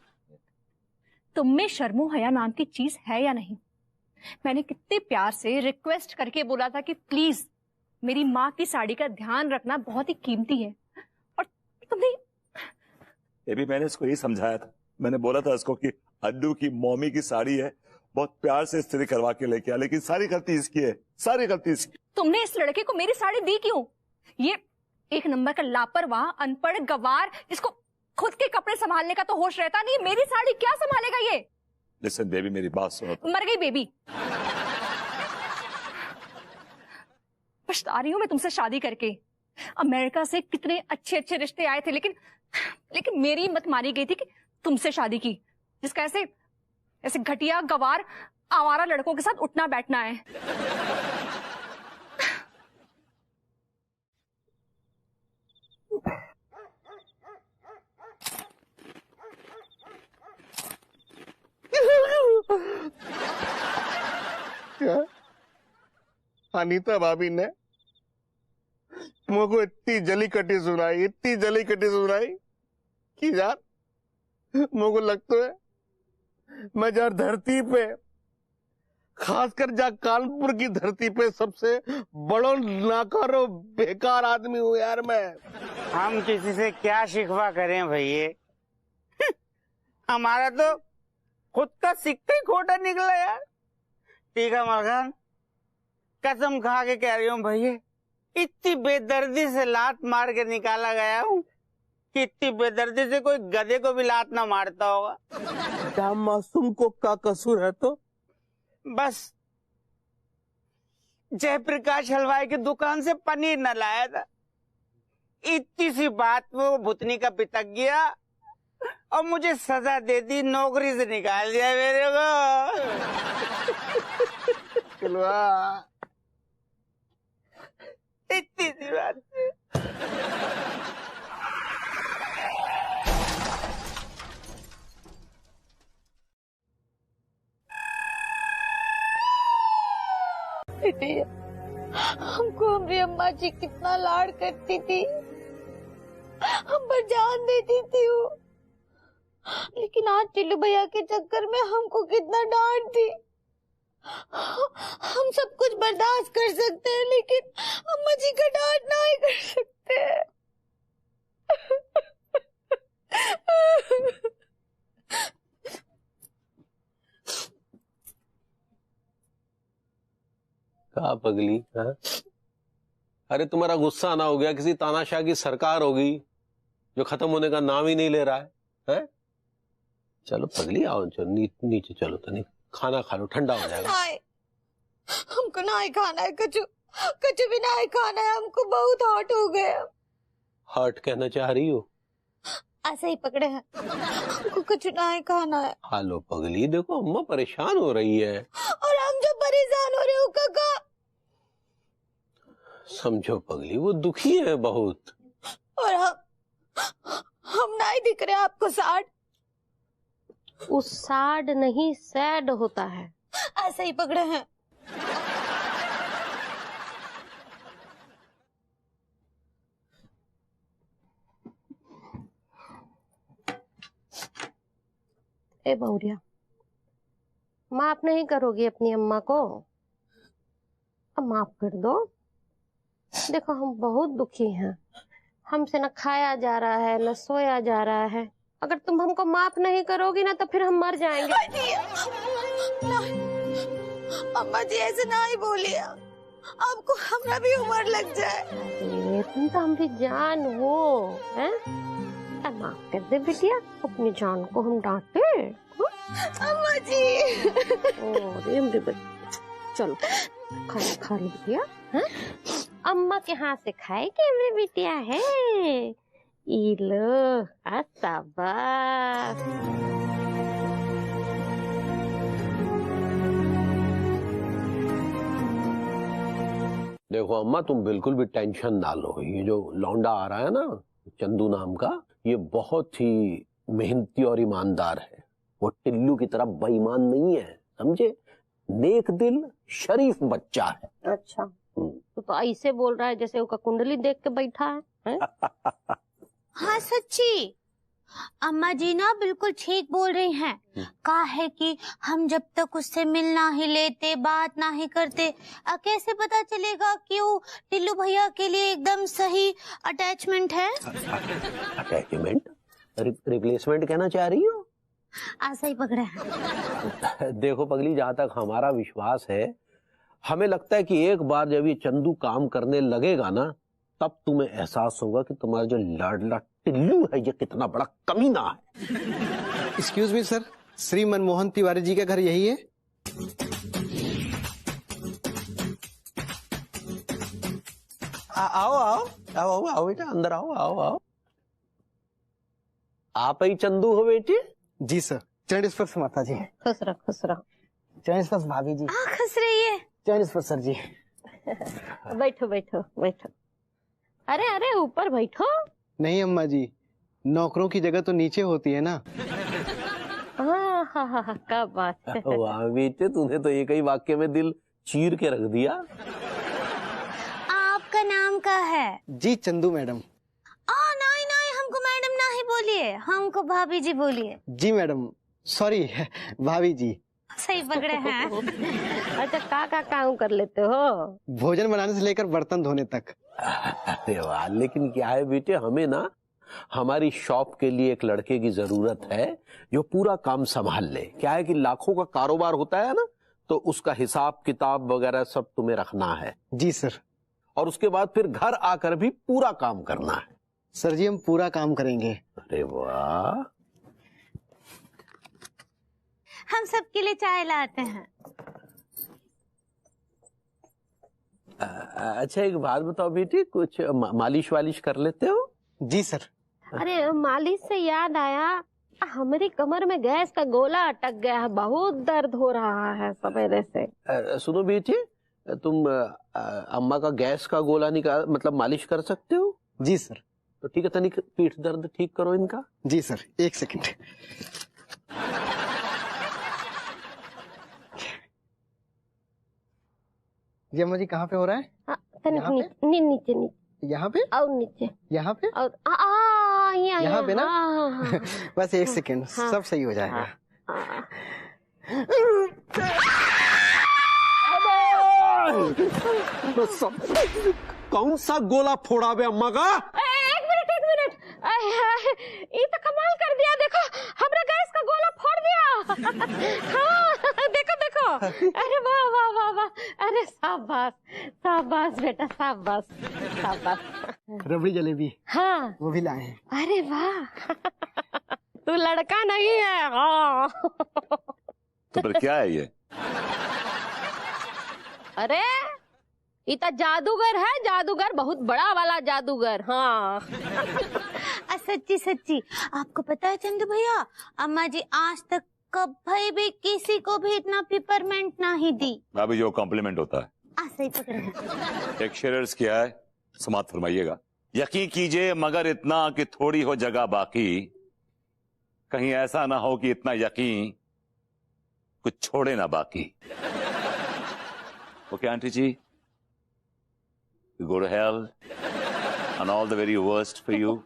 तुम में शर्मो हया नाम की चीज है या नहीं? मैंने कितने प्यार से रिक्वेस्ट करके बोला था कि प्लीज मेरी माँ की साड़ी का ध्यान रखना, बहुत ही कीमती है, और तुमने। ये भी मैंने इसको यही समझाया था। मैंने बोला था इसको कि अड्डू की मम्मी की साड़ी है, बहुत प्यार से इस्त्री करवा के लेके आ, लेकिन सारी गलती इसकी है, सारी गलती इसकी। तुमने इस लड़के को मेरी साड़ी दी क्यों? ये एक नंबर का लापरवाह, अनपढ़, गवार, इसको खुद के कपड़े संभालने का तो होश रहता नहीं, मेरी साड़ी क्या संभालेगा ये? लिसन बेबी, मेरी बात सुनो। मर गई बेबी। पछता रही हूं मैं तुमसे शादी करके। अमेरिका से कितने अच्छे अच्छे रिश्ते आए थे, लेकिन मेरी हिम्मत मारी गई थी कि तुमसे शादी की, जिसका ऐसे घटिया, गवार, आवारा लड़कों के साथ उठना बैठना है। क्या अनीता भाभी ने मुझको इतनी जली कटी सुनाई कि यार मुझको लगता है मैं जहाँ धरती पे, खासकर जहाँ कानपुर की धरती पे सबसे बड़ो नाकार और बेकार आदमी हूँ यार मैं। हम किसी से क्या शिकवा करें भैया? हमारा तो खुद का सिक्का ही खोटा निकला यार। ठीक है मरखान, कसम खा के कह रही हूँ भैया, इतनी बेदर्दी से लात मार के निकाला गया हूँ कि इतनी बेदर्दी से कोई गधे को भी लात ना मारता होगा। क्या मासूम को का कसूर है? तो बस जयप्रकाश हलवाई की दुकान से पनीर न लाया था, इतनी सी बात में वो भुतनी का पितक गया और मुझे सजा दे दी, नौकरी से निकाल दिया मेरे को। इतनी सी बात। करती थी। हमको हमारी अम्मा जी कितना लाड करती थी, हम पर जान देती थी वो। लेकिन आज टिल्लू भैया के चक्कर में हमको कितना डांटती। हम सब कुछ बर्दाश्त कर सकते हैं, लेकिन अम्मा जी का डांट नहीं कर सकते। कहा पगली? हाँ? अरे तुम्हारा गुस्सा ना हो गया? किसी तानाशाह की सरकार होगी जो खत्म होने का नाम ही नहीं ले रहा है? चलो पगली आओ, चलो नीचे चलो, तो नहीं खाना खा लो, ठंडा हो जाएगा। हमको ना खाना है, कचू कचू भी ना खाना है, हमको बहुत हॉट हो गया। हॉट कहना चाह रही हो? ऐसे ही पकड़े हैं, हमको कचू ना खाना है। खा लो पगली, देखो अम्मा परेशान हो रही है। और हम जो परेशान हो रहे हो काका। समझो पगली, वो दुखी है बहुत। और हम नहीं दिख रहे आपको साड? उस साड नहीं, सैड होता है। ऐसे ही पकड़े हैं। ए बहुरिया, माफ नहीं करोगी अपनी अम्मा को? अब माफ कर दो। देखो हम बहुत दुखी हैं, हमसे न खाया जा रहा है न सोया जा रहा है। अगर तुम हमको माफ नहीं करोगी ना तो फिर हम मर जाएंगे। अम्मा जी ऐसे ना ही बोलिए, आपको हमरा भी उम्र लग जाए। तुम तो हमारी जान हो, हैं? माफ कर दे बिटिया, अपनी जान को हम डांटे? अम्मा जी। चलो खाना खा लो बिटिया, हैं? अम्मा के हाथ से खाएगी मेरी बिटिया है। लो शाबाश। देखो अम्मा, तुम बिल्कुल भी टेंशन ना लो। ये जो लौंडा आ रहा है ना, चंदू नाम का, ये बहुत ही मेहनती और ईमानदार है। वो टिल्लू की तरह बेईमान नहीं है, समझे? नेक दिल, शरीफ बच्चा है। अच्छा, तो ऐसे बोल रहा है जैसे उसका कुंडली देख के बैठा है? हाँ सच्ची, अम्मा जी ना बिल्कुल ठीक बोल रही हैं। कहा है कि हम जब तक उससे मिलना ही लेते, बात ना ही करते, कैसे पता चलेगा कि वो टिल्लू भैया के लिए एकदम सही अटैचमेंट है? अटैचमेंट? रिप्लेसमेंट कहना चाह रही हो? ऐसा ही पकड़ा है। देखो पगली, जहाँ तक हमारा विश्वास है, हमें लगता है कि एक बार जब ये चंदू काम करने लगेगा ना, तब तुम्हें एहसास होगा कि तुम्हारा जो लाडला टिल्लू है ये कितना बड़ा कमीना है। Excuse me sir, Shri Manmohan Tiwari ji का घर यही है? आओ आओ आओ आओ बेटा, अंदर आओ आओ आओ। आप ही चंदू हो बेटी? जी सर। चरण स्पर्श माता जी। खुश रहो खुश रहो। चरण स्पर्श भाभी जी। खुश रहिए। चरण स्पर्श सर जी। बैठो बैठो बैठो। अरे अरे ऊपर बैठो। नहीं अम्मा जी, नौकरों की जगह तो नीचे होती है ना। हाँ, क्या बात है। वाह बेटे, तूने तो एक ही वाक्य में दिल चीर के रख दिया। आपका नाम क्या है? जी चंदू मैडम। नहीं नहीं, हमको मैडम ना ही बोलिए, हमको भाभी जी बोलिए। जी मैडम, सॉरी भाभी जी। सही पकड़े हैं। अच्छा, का काम कर लेते हो? भोजन बनाने से लेकर बर्तन धोने तक। अरे वाह, लेकिन क्या है बेटे, हमें ना हमारी शॉप के लिए एक लड़के की जरूरत है जो पूरा काम संभाल ले। क्या है कि लाखों का कारोबार होता है ना, तो उसका हिसाब किताब वगैरह सब तुम्हें रखना है। जी सर। और उसके बाद फिर घर आकर भी पूरा काम करना है। सर जी, हम पूरा काम करेंगे। अरे वाह। हम सबके लिए चाय लाते हैं। अच्छा एक बात बताओ बेटी, कुछ मालिश वालिश कर लेते हो? जी सर। अरे मालिश से याद आया, हमारी कमर में गैस का गोला अटक गया है, बहुत दर्द हो रहा है सवेरे से। सुनो बेटी, तुम अम्मा का गैस का गोला निकाल मतलब मालिश कर सकते हो? जी सर। तो ठीक है, तनिक पीठ दर्द ठीक करो इनका। जी सर, एक सेकंड। जी अम्मा जी कहाँ पे हो रहा है? नीचे यहाँ पे और नीचे यहाँ पे और यहाँ पे ना हाँ। बस 1 सेकेंड सब सही हो जाएगा। कौन सा गोला फोड़ा बे अम्मा का? एक मिनट ये तो कमाल कर दिया, देखो हमरा गैस का गोला फोड़ दिया। हाँ देखो अरे वाह वाह वाह वाह, अरे शाबाश बेटा शाबाश। रबड़ी जलेबी हाँ वो भी लाए हैं। अरे वाह तू लड़का नहीं है। हाँ तो फिर क्या है ये? अरे ये तो जादूगर है, जादूगर बहुत बड़ा वाला जादूगर। हाँ सच्ची आपको पता है चंदू भैया, अम्मा जी आज तक कभी भी किसी को भी इतना पिपरमेंट नहीं दी। भाभी जो कॉम्प्लीमेंट होता है सही पकड़े। एक शेरर्स किया है, समाप्त फरमाइएगा। यकीन कीजिए मगर इतना कि थोड़ी हो जगह बाकी, कहीं ऐसा ना हो कि इतना यकीन कुछ छोड़े ना बाकी। Okay aunty ji, go to hell and all the very worst for you.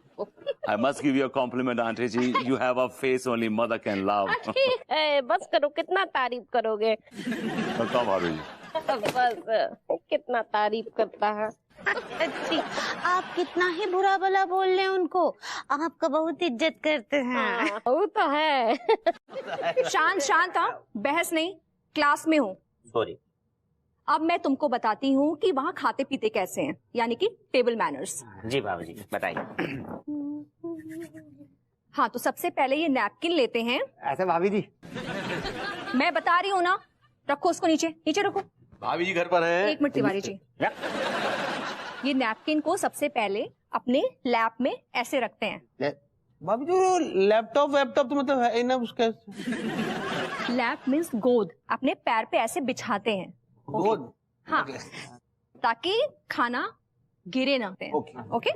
I must give you a compliment, Auntie ji. You have a face only mother can love. ठीक है बस करो, कितना तारीफ करोगे। कम भाभी जी। बस कितना तारीफ करता है। अच्छी आप कितना ही बुरा भला बोल रहे उनको, आपका बहुत इज्जत करते हैं। वो तो है। शांत बहस नहीं, क्लास में हूँ। सॉरी। अब मैं तुमको बताती हूँ कि वहाँ खाते पीते कैसे हैं, यानी कि टेबल मैनर्स। जी भाभी जी बताइए। हाँ तो सबसे पहले ये नैपकिन लेते हैं। ऐसे भाभी जी मैं बता रही हूँ ना, रखो उसको नीचे रखो। भाभी जी घर पर हैं? 1 मिनट तिवारी जी। ये नैपकिन को सबसे पहले अपने लैप में ऐसे रखते हैं। भाभी जी लैपटॉप तो मतलब है ना उसका? लैप मीन्स गोद, अपने पैर पे ऐसे बिछाते हैं। गोद? हाँ ताकि खाना गिरे ना। ओके।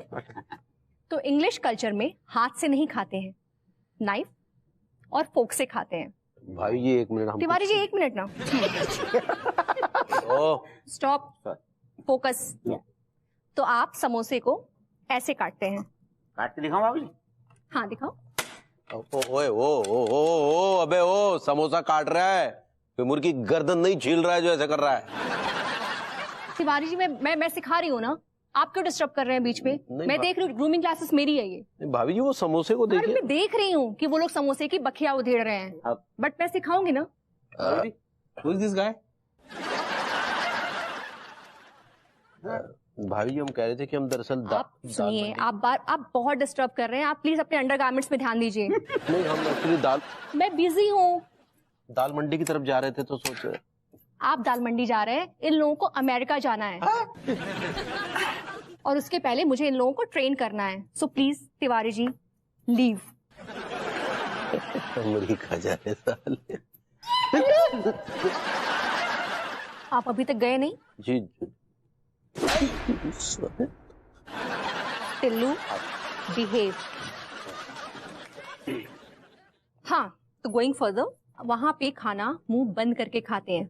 तो इंग्लिश कल्चर में हाथ से नहीं खाते हैं, नाइफ और फोक से खाते हैं। भाई जी 1 मिनट। तिवारी जी 1 मिनट ना। Stop, focus. तो आप समोसे को ऐसे काटते हैं। काट के दिखाओ भाभी जी। हाँ दिखाओ। ओ अबे ओ समोसा काट रहा है, फिर की गर्दन नहीं छील रहा है जो ऐसे कर रहा है। तिवारी जी मैं सिखा रही हूँ ना, आप क्यों डिस्टर्ब कर रहे हैं बीच में? मैं देख रही हूँ, ग्रूमिंग क्लासेस मेरी है ये। भाभी जी वो समोसे को देखिए। मैं देख रही हूँ कि वो लोग समोसे की बखिया उधेड़ रहे हैं, बट मैं सिखाऊंगी ना। Who is this guy? भाभी जी हम कह रहे थे कि हम दरअसल सुनिए, आप बहुत डिस्टर्ब कर रहे हैं, आप प्लीज अपने अंडरगारमेंट्स में ध्यान दीजिए। नहीं हम एक्चुअली मैं बिजी हूँ। दाल मंडी की तरफ जा रहे थे तो सोच। आप दाल मंडी जा रहे हैं, इन लोगों को अमेरिका जाना है। और उसके पहले मुझे इन लोगों को ट्रेन करना है। So please Tiwari ji leave. America जा रहे साले। आप अभी तक गए नहीं? जी टिल्लू बिहेव। हाँ तो गोइंग फर्दर, वहां पे खाना मुंह बंद करके खाते हैं,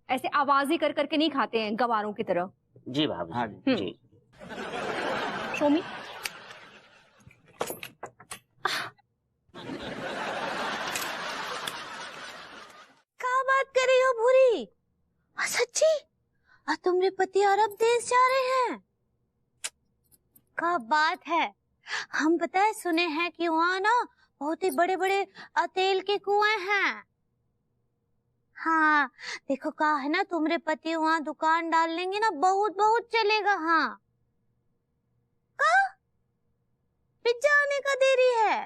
ऐसे आवाज कर करके नहीं खाते हैं गवारों की तरह। जी भाभी जी। शो मी। क्या बात कर रही हो भूरी? सच्ची? तुम्हारे पति अरब देश जा रहे हैं? क्या बात है। हम पता है सुने हैं कि वहाँ ना बहुत ही बड़े बड़े तेल के कुएं हैं। हाँ देखो कहा है ना, तुम्हारे पति वहाँ दुकान डाल लेंगे ना, बहुत बहुत चलेगा। हाँ पिज्जा आने का देरी है।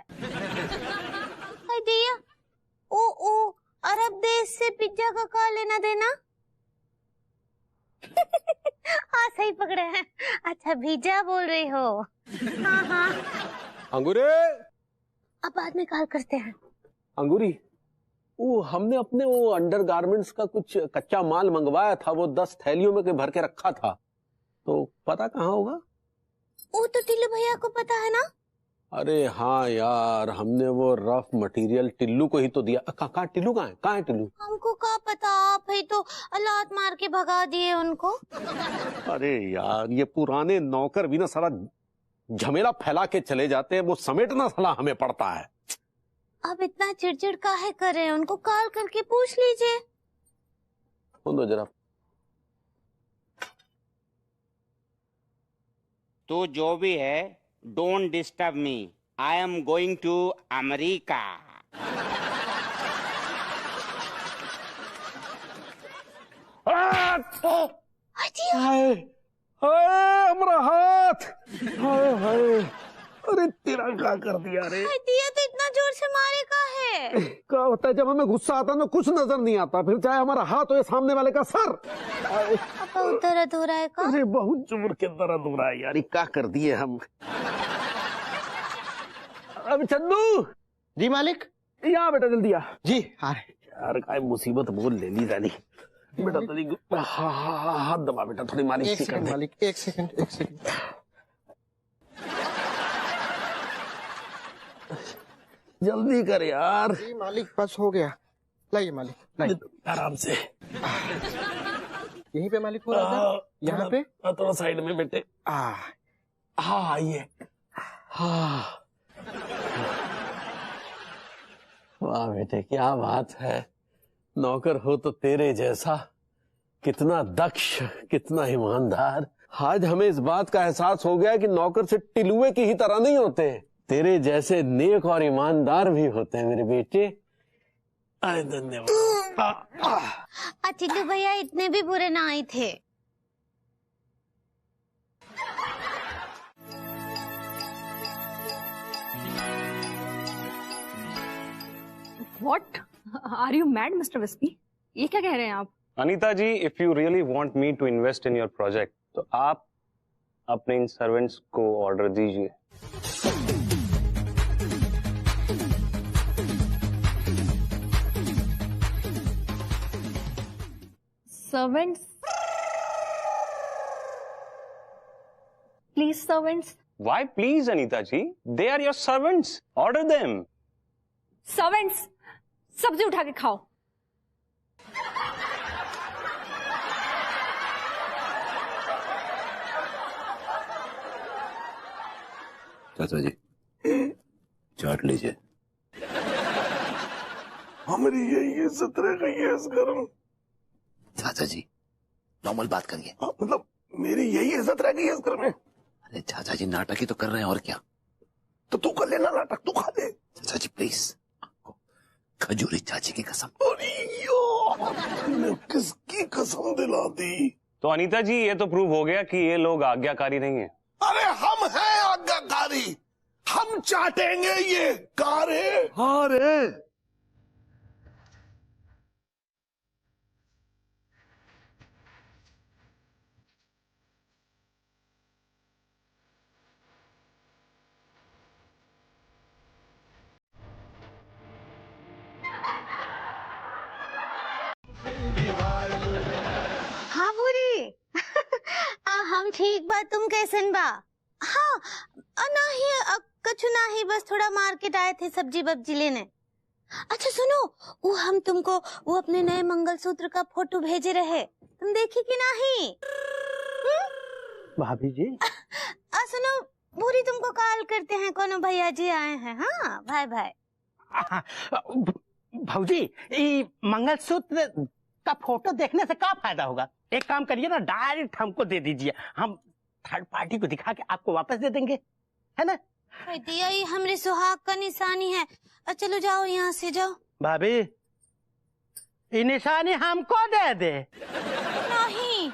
दिया ओ अरब देश से पिज्जा का क्या लेना देना? हाँ सही पकड़े हैं। अच्छा पिज्जा बोल रही हो? हाँ अंगूरी, अब बाद में कॉल करते हैं। अंगूरी वो हमने अपने वो अंडरगारमेंट्स का कुछ कच्चा माल मंगवाया था, वो 10 थैलियों में के भर के रखा था, तो पता कहाँ होगा? वो तो टिल्लू भैया को पता है ना। अरे हाँ यार, हमने वो रफ मटेरियल टिल्लू को ही तो दिया। कहाँ टिल्लू? कहाँ है टिल्लू? हमको क्या पता, आप ही तो लात मार के भगा दिए उनको। अरे यार, ये पुराने नौकर भी ना सारा झमेला फैला के चले जाते हैं, वो समेटना साला हमें पड़ता है। अब इतना चिड़चिड़ काहे करे, उनको कॉल करके पूछ लीजिए। सुनो जरा। तो जो भी है, don't disturb me, I am going to America. हमारा हाथ! हाय हाय! अरे तेरा क्या कर दिया रे? दिया तो इतना जोर से मारे का है। क्या होता है जब हमें गुस्सा आता है ना, कुछ नजर नहीं आता, फिर चाहे हमारा हाथ हो या सामने वाले का सर। अब दर्द हो रहा है का? अरे बहुत जोर के दर्द हो रहा है यार, क्या कर दिए हम। अब चंदू जी मालिक। यहाँ बेटा जल्दी आ। जी हाँ यार काय मुसीबत बोल ले ली जानी बेटा। तरी हाथ दबा बेटा, थोड़ी मालिश कर दे। मालिक एक सेकंड। जल्दी कर यार। जी मालिक, बस हो गया। लाइए मालिक, लाइए आराम से। यहीं पे मालिक हो रहा था, यहाँ पे थोड़ा साइड में बेटे। हाँ आइए। हाँ वाह बेटे, क्या बात है। नौकर हो तो तेरे जैसा, कितना दक्ष, कितना ईमानदार। आज हमें इस बात का एहसास हो गया कि नौकर से टिलुए की ही तरह नहीं होते, तेरे जैसे नेक और ईमानदार भी होते हैं मेरे बेटे। धन्यवाद। टिल्लू भैया इतने भी बुरे ना आए थे। What? Are you mad, Mr. Wispy? ये क्या कह रहे हैं आप? अनीता जी, if you really want me to invest in your project, तो आप अपने इन सर्वेंट्स को ऑर्डर दीजिए। Servants? Please, servants. Why please, Anita जी? They are your servants. Order them. Servants, सब्जी उठा के खाओ। चाचा जी चाट लीजिए। हमारी यही इज्जत रह गई है इस घर में। चाचा जी नॉर्मल बात करिए। मतलब मेरी यही इज्जत रह गई है इस घर में। अरे चाचा जी नाटक ही तो कर रहे हैं, और क्या। तो तू कर लेना नाटक, तू खा ले। चाचा जी प्लीज, खजूरी चाची की कसम। अरे किसकी कसम दिला दी? तो अनीता जी, ये तो प्रूव हो गया कि ये लोग आज्ञाकारी नहीं है। अरे हम हैं आज्ञाकारी, हम चाटेंगे ये कारे। हाँ रे। हाँ बुरी। हम ठीक बा, तुम कैसन बा? हाँ नहीं कछु नहीं, बस थोड़ा मार्केट आए थे सब्जी वब्जी लेने। अच्छा सुनो, वो हम तुमको वो अपने नए मंगलसूत्र का फोटो भेजे रहे, तुम देखी कि नहीं? भाभी जी। सुनो बुरी, तुमको कॉल करते हैं, कोनो भैया जी आए हैं। हाँ भाई भाई। भाऊजी, ये मंगलसूत्र का फोटो देखने से क्या फायदा होगा? एक काम करिए ना, डायरेक्ट हमको दे दीजिए, हम थर्ड पार्टी को दिखा के आपको वापस दे देंगे, है ना? दिया ये हमरे सुहाग का निशानी है। चलो जाओ यहाँ से, जाओ। भाभी ये निशानी हमको दे दे। नहीं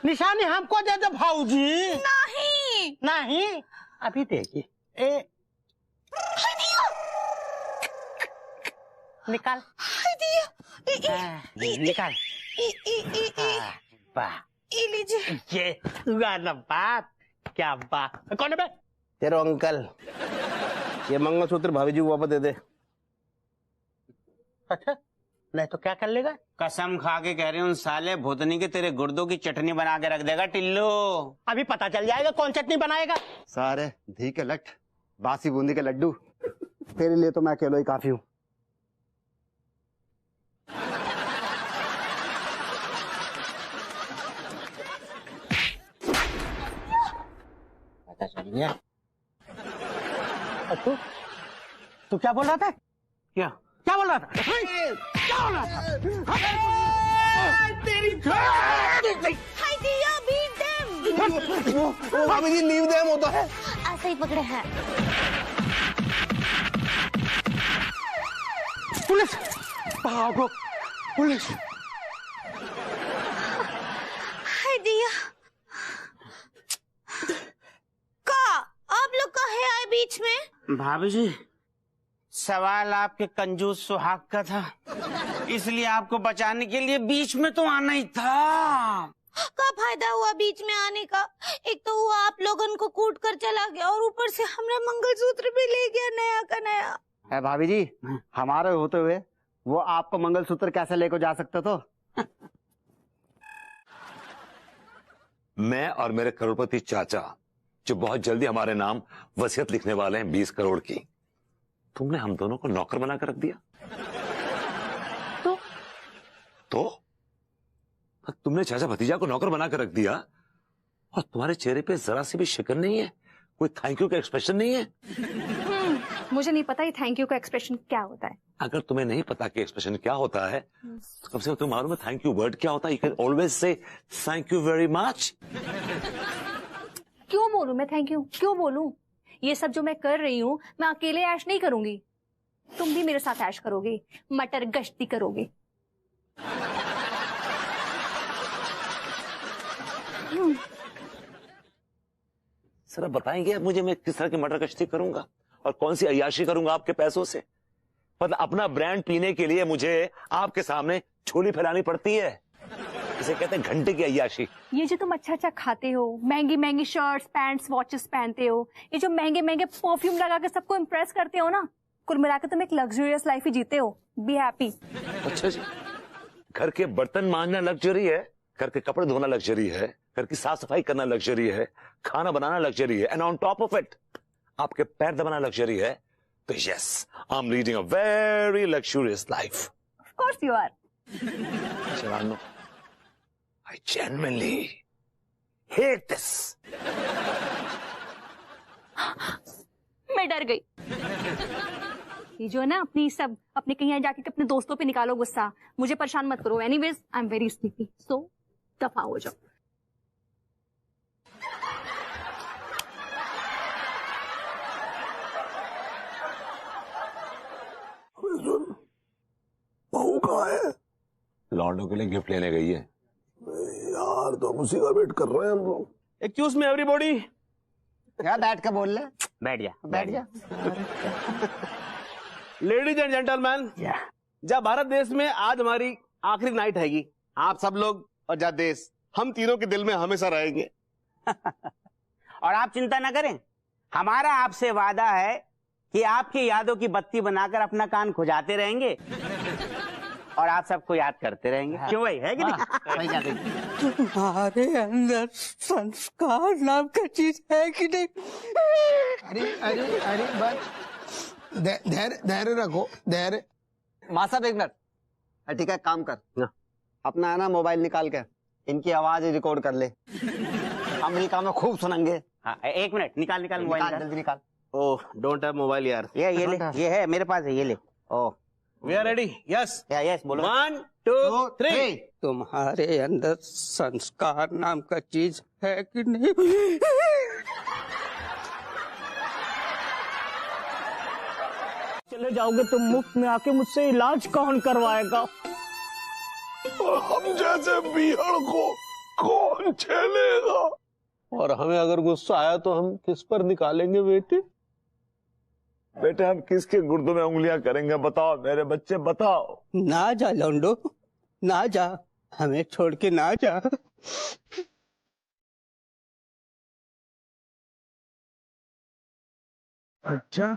निशानी हमको दे दे भाऊजी। नहीं नहीं, अभी देखिए। निकाल निकाल। लीजिए। ये हुआ ना बात, क्या बात। कौन है बे? तेरा अंकल। ये मंगलसूत्र भाभी जी को वापस दे दे। अच्छा, नहीं तो क्या कर लेगा? कसम खा के कह रहे हूँ साले, भूतनी के तेरे गुर्दों की चटनी बना के रख देगा टिल्लू। अभी पता चल जाएगा कौन चटनी बनाएगा। सारे धी के लट, बासी बूंदी के लड्डू, तेरे लिए तो मैं अकेला ही काफी हूँ। पता चल गया। तू क्या बोल रहा था? क्या बोल रहा था? क्या बोल रहा था? तेरी भाभी जी लीव देम होता है। ऐसा ही पकड़े हैं। पुलिस भागो, पुलिस। हाय दिया का आप लोग कहे आए बीच में? भाभी जी, सवाल आपके कंजूस सुहाग का था, इसलिए आपको बचाने के लिए बीच में तो आना ही था। क्या फायदा हुआ बीच में आने का? एक तो वो आप लोगों को कूट कर चला गया और ऊपर से हमारा मंगलसूत्र भी ले गया नया का नया। है भाभी जी, हमारे होते हुए वो आपको मंगलसूत्र कैसे लेकर जा सकते तो? मैं और मेरे करोड़पति चाचा जो बहुत जल्दी हमारे नाम वसीयत लिखने वाले हैं 20 करोड़ की, तुमने हम दोनों को नौकर बनाकर रख दिया। तो तुमने चाचा भतीजा को नौकर बनाकर रख दिया और तुम्हारे चेहरे पे जरा सी भी शिकन नहीं है, कोई थैंक यू का एक्सप्रेशन नहीं है। मुझे नहीं पता ये थैंक यू का एक्सप्रेशन क्या होता है। अगर तुम्हें नहीं पता कि एक्सप्रेशन क्या होता है तो कम से कम तुम्हें मालूम है थैंक यू वर्ड क्या होता है। You can always say thank you very much. क्यों बोलूं मैं थैंक यू? क्यों बोलूं? ये सब जो मैं कर रही हूँ मैं अकेले ऐश नहीं करूंगी, तुम भी मेरे साथ ऐश करोगे, मटर गश्ती करोगे। सर आप बताएंगे आप मुझे मैं किस तरह की मटर गश्ती करूंगा और कौन सी अय्याशी करूंगा आपके पैसों से? मतलब अपना ब्रांड पीने के लिए मुझे आपके सामने झोली फैलानी पड़ती है, इसे कहते हैं घंटे की अय्याशी। ये जो तुम अच्छा अच्छा खाते हो, महंगी महंगी शर्ट्स पैंट्स वॉचेस पहनते हो, ये जो महंगे महंगे परफ्यूम लगा के सबको इम्प्रेस करते हो ना, कुल मिलाकर तुम एक लग्जरियस लाइफ ही जीते हो। Be happy. अच्छा जी, घर के बर्तन मांजना लग्जरी है, घर के कपड़े धोना लग्जरी है, घर की साफ सफाई करना लग्जरी है, खाना बनाना लग्जरी है, and on top of it आपके पैर दबाना लग्जरी है, तो yes I am leading a very luxurious life. Of course you are. Shivano, I genuinely hate this. मैं डर गई। ये जो है ना अपनी कहीं जाके अपने दोस्तों पे निकालो गुस्सा, मुझे परेशान मत करो। Anyways I am very sleepy, so दफा हो जाओ। बहू कहाँ है? लौंडों के लिए गिफ्ट लेने गई है। यार तो हम उसी का वेट कर रहे हैं हम लोग। Excuse me everybody. क्या बैठ के बोल रहे? बैठ जा, बैठ जा। लेडीज एंड जेंटलमैन, जब भारत देश में आज हमारी आखिरी नाइट हैगी, आप सब लोग और जब देश हम तीनों के दिल में हमेशा रहेंगे। और आप चिंता न करें, हमारा आपसे वादा है कि आपकी यादों की बत्ती बनाकर अपना कान खुजाते रहेंगे और आप सबको याद करते रहेंगे। क्यों भाई, है कि नहीं? तुम्हारे अंदर संस्कार नाम का चीज है कि नहीं? अरे अरे अरे बस धैर्य रखो, धैर्य। मासा एक मिनट, ठीक है काम कर, अपना है ना मोबाइल निकाल के इनकी आवाज रिकॉर्ड कर ले, अमेरिका में खूब सुनेंगे। हाँ, एक मिनट, निकाल मोबाइल जल्दी निकाल। ओह डोंट हैव मोबाइल यार। ये ले, ये है मेरे पास है, ये ले। Oh we are ready. Yes yes बोलो। 1 2 3। तुम्हारे अंदर संस्कार नाम का चीज है कि नहीं? चले जाओगे तुम मुफ्त में, आके मुझसे इलाज कौन करवाएगा? और हम जैसे बीहड़ को कौन झेलेगा? और हमें अगर गुस्सा आया तो हम किस पर निकालेंगे बेटे? बेटे हम किसके गुर्दों में उंगलियां करेंगे? बताओ मेरे बच्चे, बताओ। ना जा लौंडो, ना जा, हमें छोड़ के ना जा। अच्छा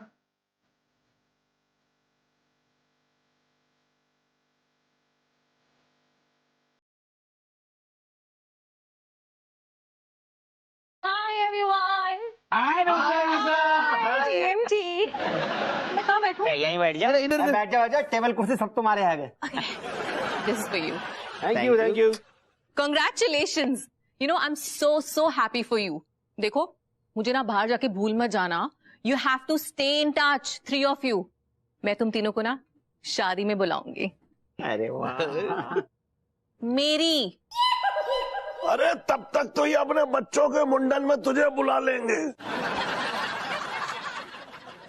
Hi everyone. Hi, TMT. मैं कहाँ बैठूं? यहीं बैठ जा। बैठ जाओ, टेबल कुर्सी सब तुम्हारे आगे। This is for you. Thank you. Congratulations. You know, I'm so happy for you. देखो, मुझे ना बाहर जाके भूल मत जाना. You have to stay in touch, 3 of you. मैं तुम तीनों को ना शादी में बुलाऊंगी. अरे वाह। मेरी। अरे तब तक तो ये अपने बच्चों के मुंडन में तुझे बुला लेंगे।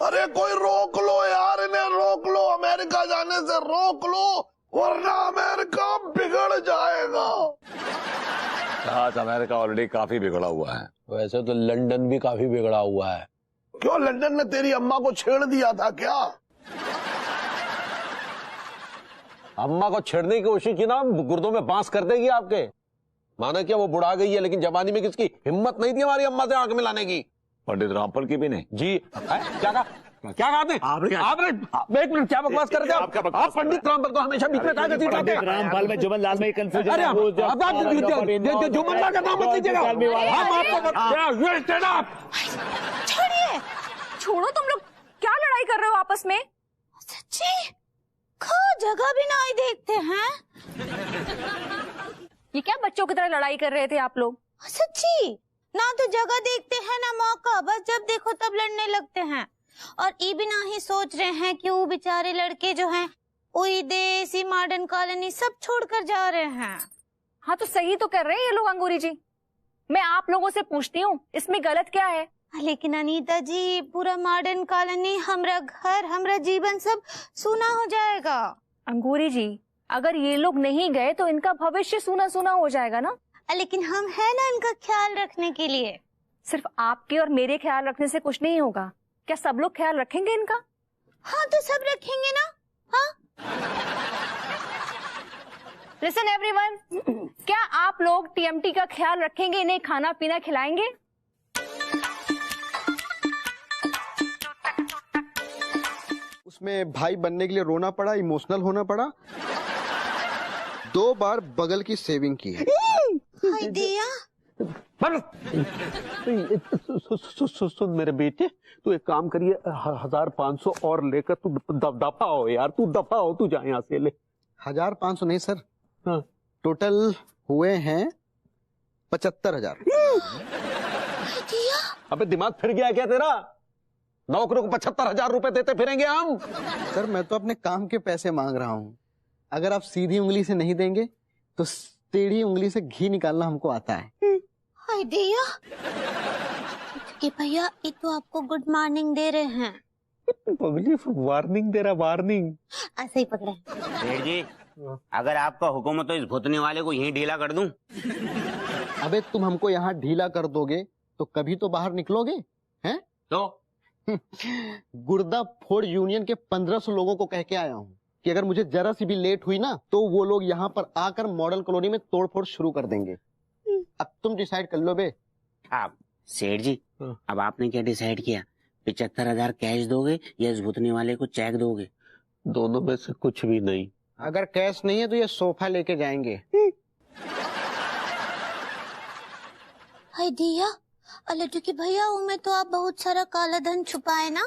अरे कोई रोक लो यार, इन्हें रोक लो, अमेरिका जाने से रोक लो, वरना अमेरिका बिगड़ जाएगा। आज अमेरिका ऑलरेडी काफी बिगड़ा हुआ है। वैसे तो लंदन भी काफी बिगड़ा हुआ है। क्यों, लंदन ने तेरी अम्मा को छेड़ दिया था क्या? अम्मा को छेड़ने की कोशिश की ना, गुर्दों में बांस कर देगी आपके। माना क्या वो बुढ़ा गई है, लेकिन जवानी में किसकी हिम्मत नहीं थी हमारी अम्मा से आंख मिलाने की। पंडित रामपाल की भी नहीं जी। क्या कहा आपने? आपने एक मिनट, क्या बकवास कर रहे थे आप? पंडित रामपाल को हमेशा बीच में कहा पंडित रामपाल में जुमन लाल में कंफ्यूजन। अरे आप जुमन लाल का नाम मत लीजिएगा। छोड़िए, छोड़ो तुम लोग, क्या लड़ाई कर रहे हो आपस में? सच्ची खो जगह भी ना ही देखते हैं। ये क्या बच्चों की तरह लड़ाई कर रहे थे आप लोग? सच्ची ना तो जगह देखते हैं ना मौका, बस जब देखो तब लड़ने लगते हैं। और ये भी ना ही सोच रहे हैं कि वो बेचारे लड़के जो हैं वही देश, मॉडर्न कॉलोनी सब छोड़कर जा रहे हैं। हाँ तो सही तो कर रहे हैं ये लोग अंगूरी जी। मैं आप लोगों से पूछती हूँ, इसमें गलत क्या है? लेकिन अनीता जी, पूरा मॉडर्न कॉलोनी, हमरा घर, हमरा जीवन सब सूना हो जाएगा। अंगूरी जी, अगर ये लोग नहीं गए तो इनका भविष्य सूना सूना हो जाएगा ना। लेकिन हम है ना इनका ख्याल रखने के लिए। सिर्फ आपके और मेरे ख्याल रखने से कुछ नहीं होगा। क्या सब लोग ख्याल रखेंगे इनका? हाँ तो सब रखेंगे ना। हाँ लिसन एवरीवन, क्या आप लोग टीएमटी का ख्याल रखेंगे, इन्हें खाना पीना खिलाएंगे? उसमें भाई बनने के लिए रोना पड़ा, इमोशनल होना पड़ा, 2 बार बगल की सेविंग की है। सुन मेरे बेटे, तू एक काम करिए, 1500 और लेकर तू दफा हो यार, तू दफा हो, तू जा यहाँ से ले। 1500 नहीं सर, हाँ टोटल हुए हैं 75,000। अबे दिमाग फिर गया क्या तेरा? नौकरों को 75,000 रुपए देते फिरेंगे हम? सर मैं तो अपने काम के पैसे मांग रहा हूँ। अगर आप सीधी उंगली से नहीं देंगे तो टेढ़ी उंगली से घी निकालना हमको आता है। भैया ये तो आपको गुड मॉर्निंग दे रहे हैं। वार्निंग दे रहा, वार्निंग। ऐसे ही पकड़े। सेठ जी, अगर आपका हुक्म हो तो इस भूतने वाले को यहीं ढीला कर दूं। अबे तुम हमको यहाँ ढीला कर दोगे तो कभी तो बाहर निकलोगे, हैं? तो गुर्दा फोड़ यूनियन के 1500 लोगों को कह के आया हूँ कि अगर मुझे जरा सी भी लेट हुई ना तो वो लोग यहाँ पर आकर मॉडल कॉलोनी में तोड़फोड़ शुरू कर देंगे। अब तुम डिसाइड कर लो बे। आप सेठ जी, अब आपने क्या डिसाइड किया? 75,000 कैश दोगे या इस भूतने वाले को चेक दोगे? दोनों में से कुछ भी नहीं। अगर कैश नहीं है तो ये सोफा लेके जाएंगे। हाय दिया, लड्डू की भैया, में तो आप बहुत सारा काला धन छुपाए ना।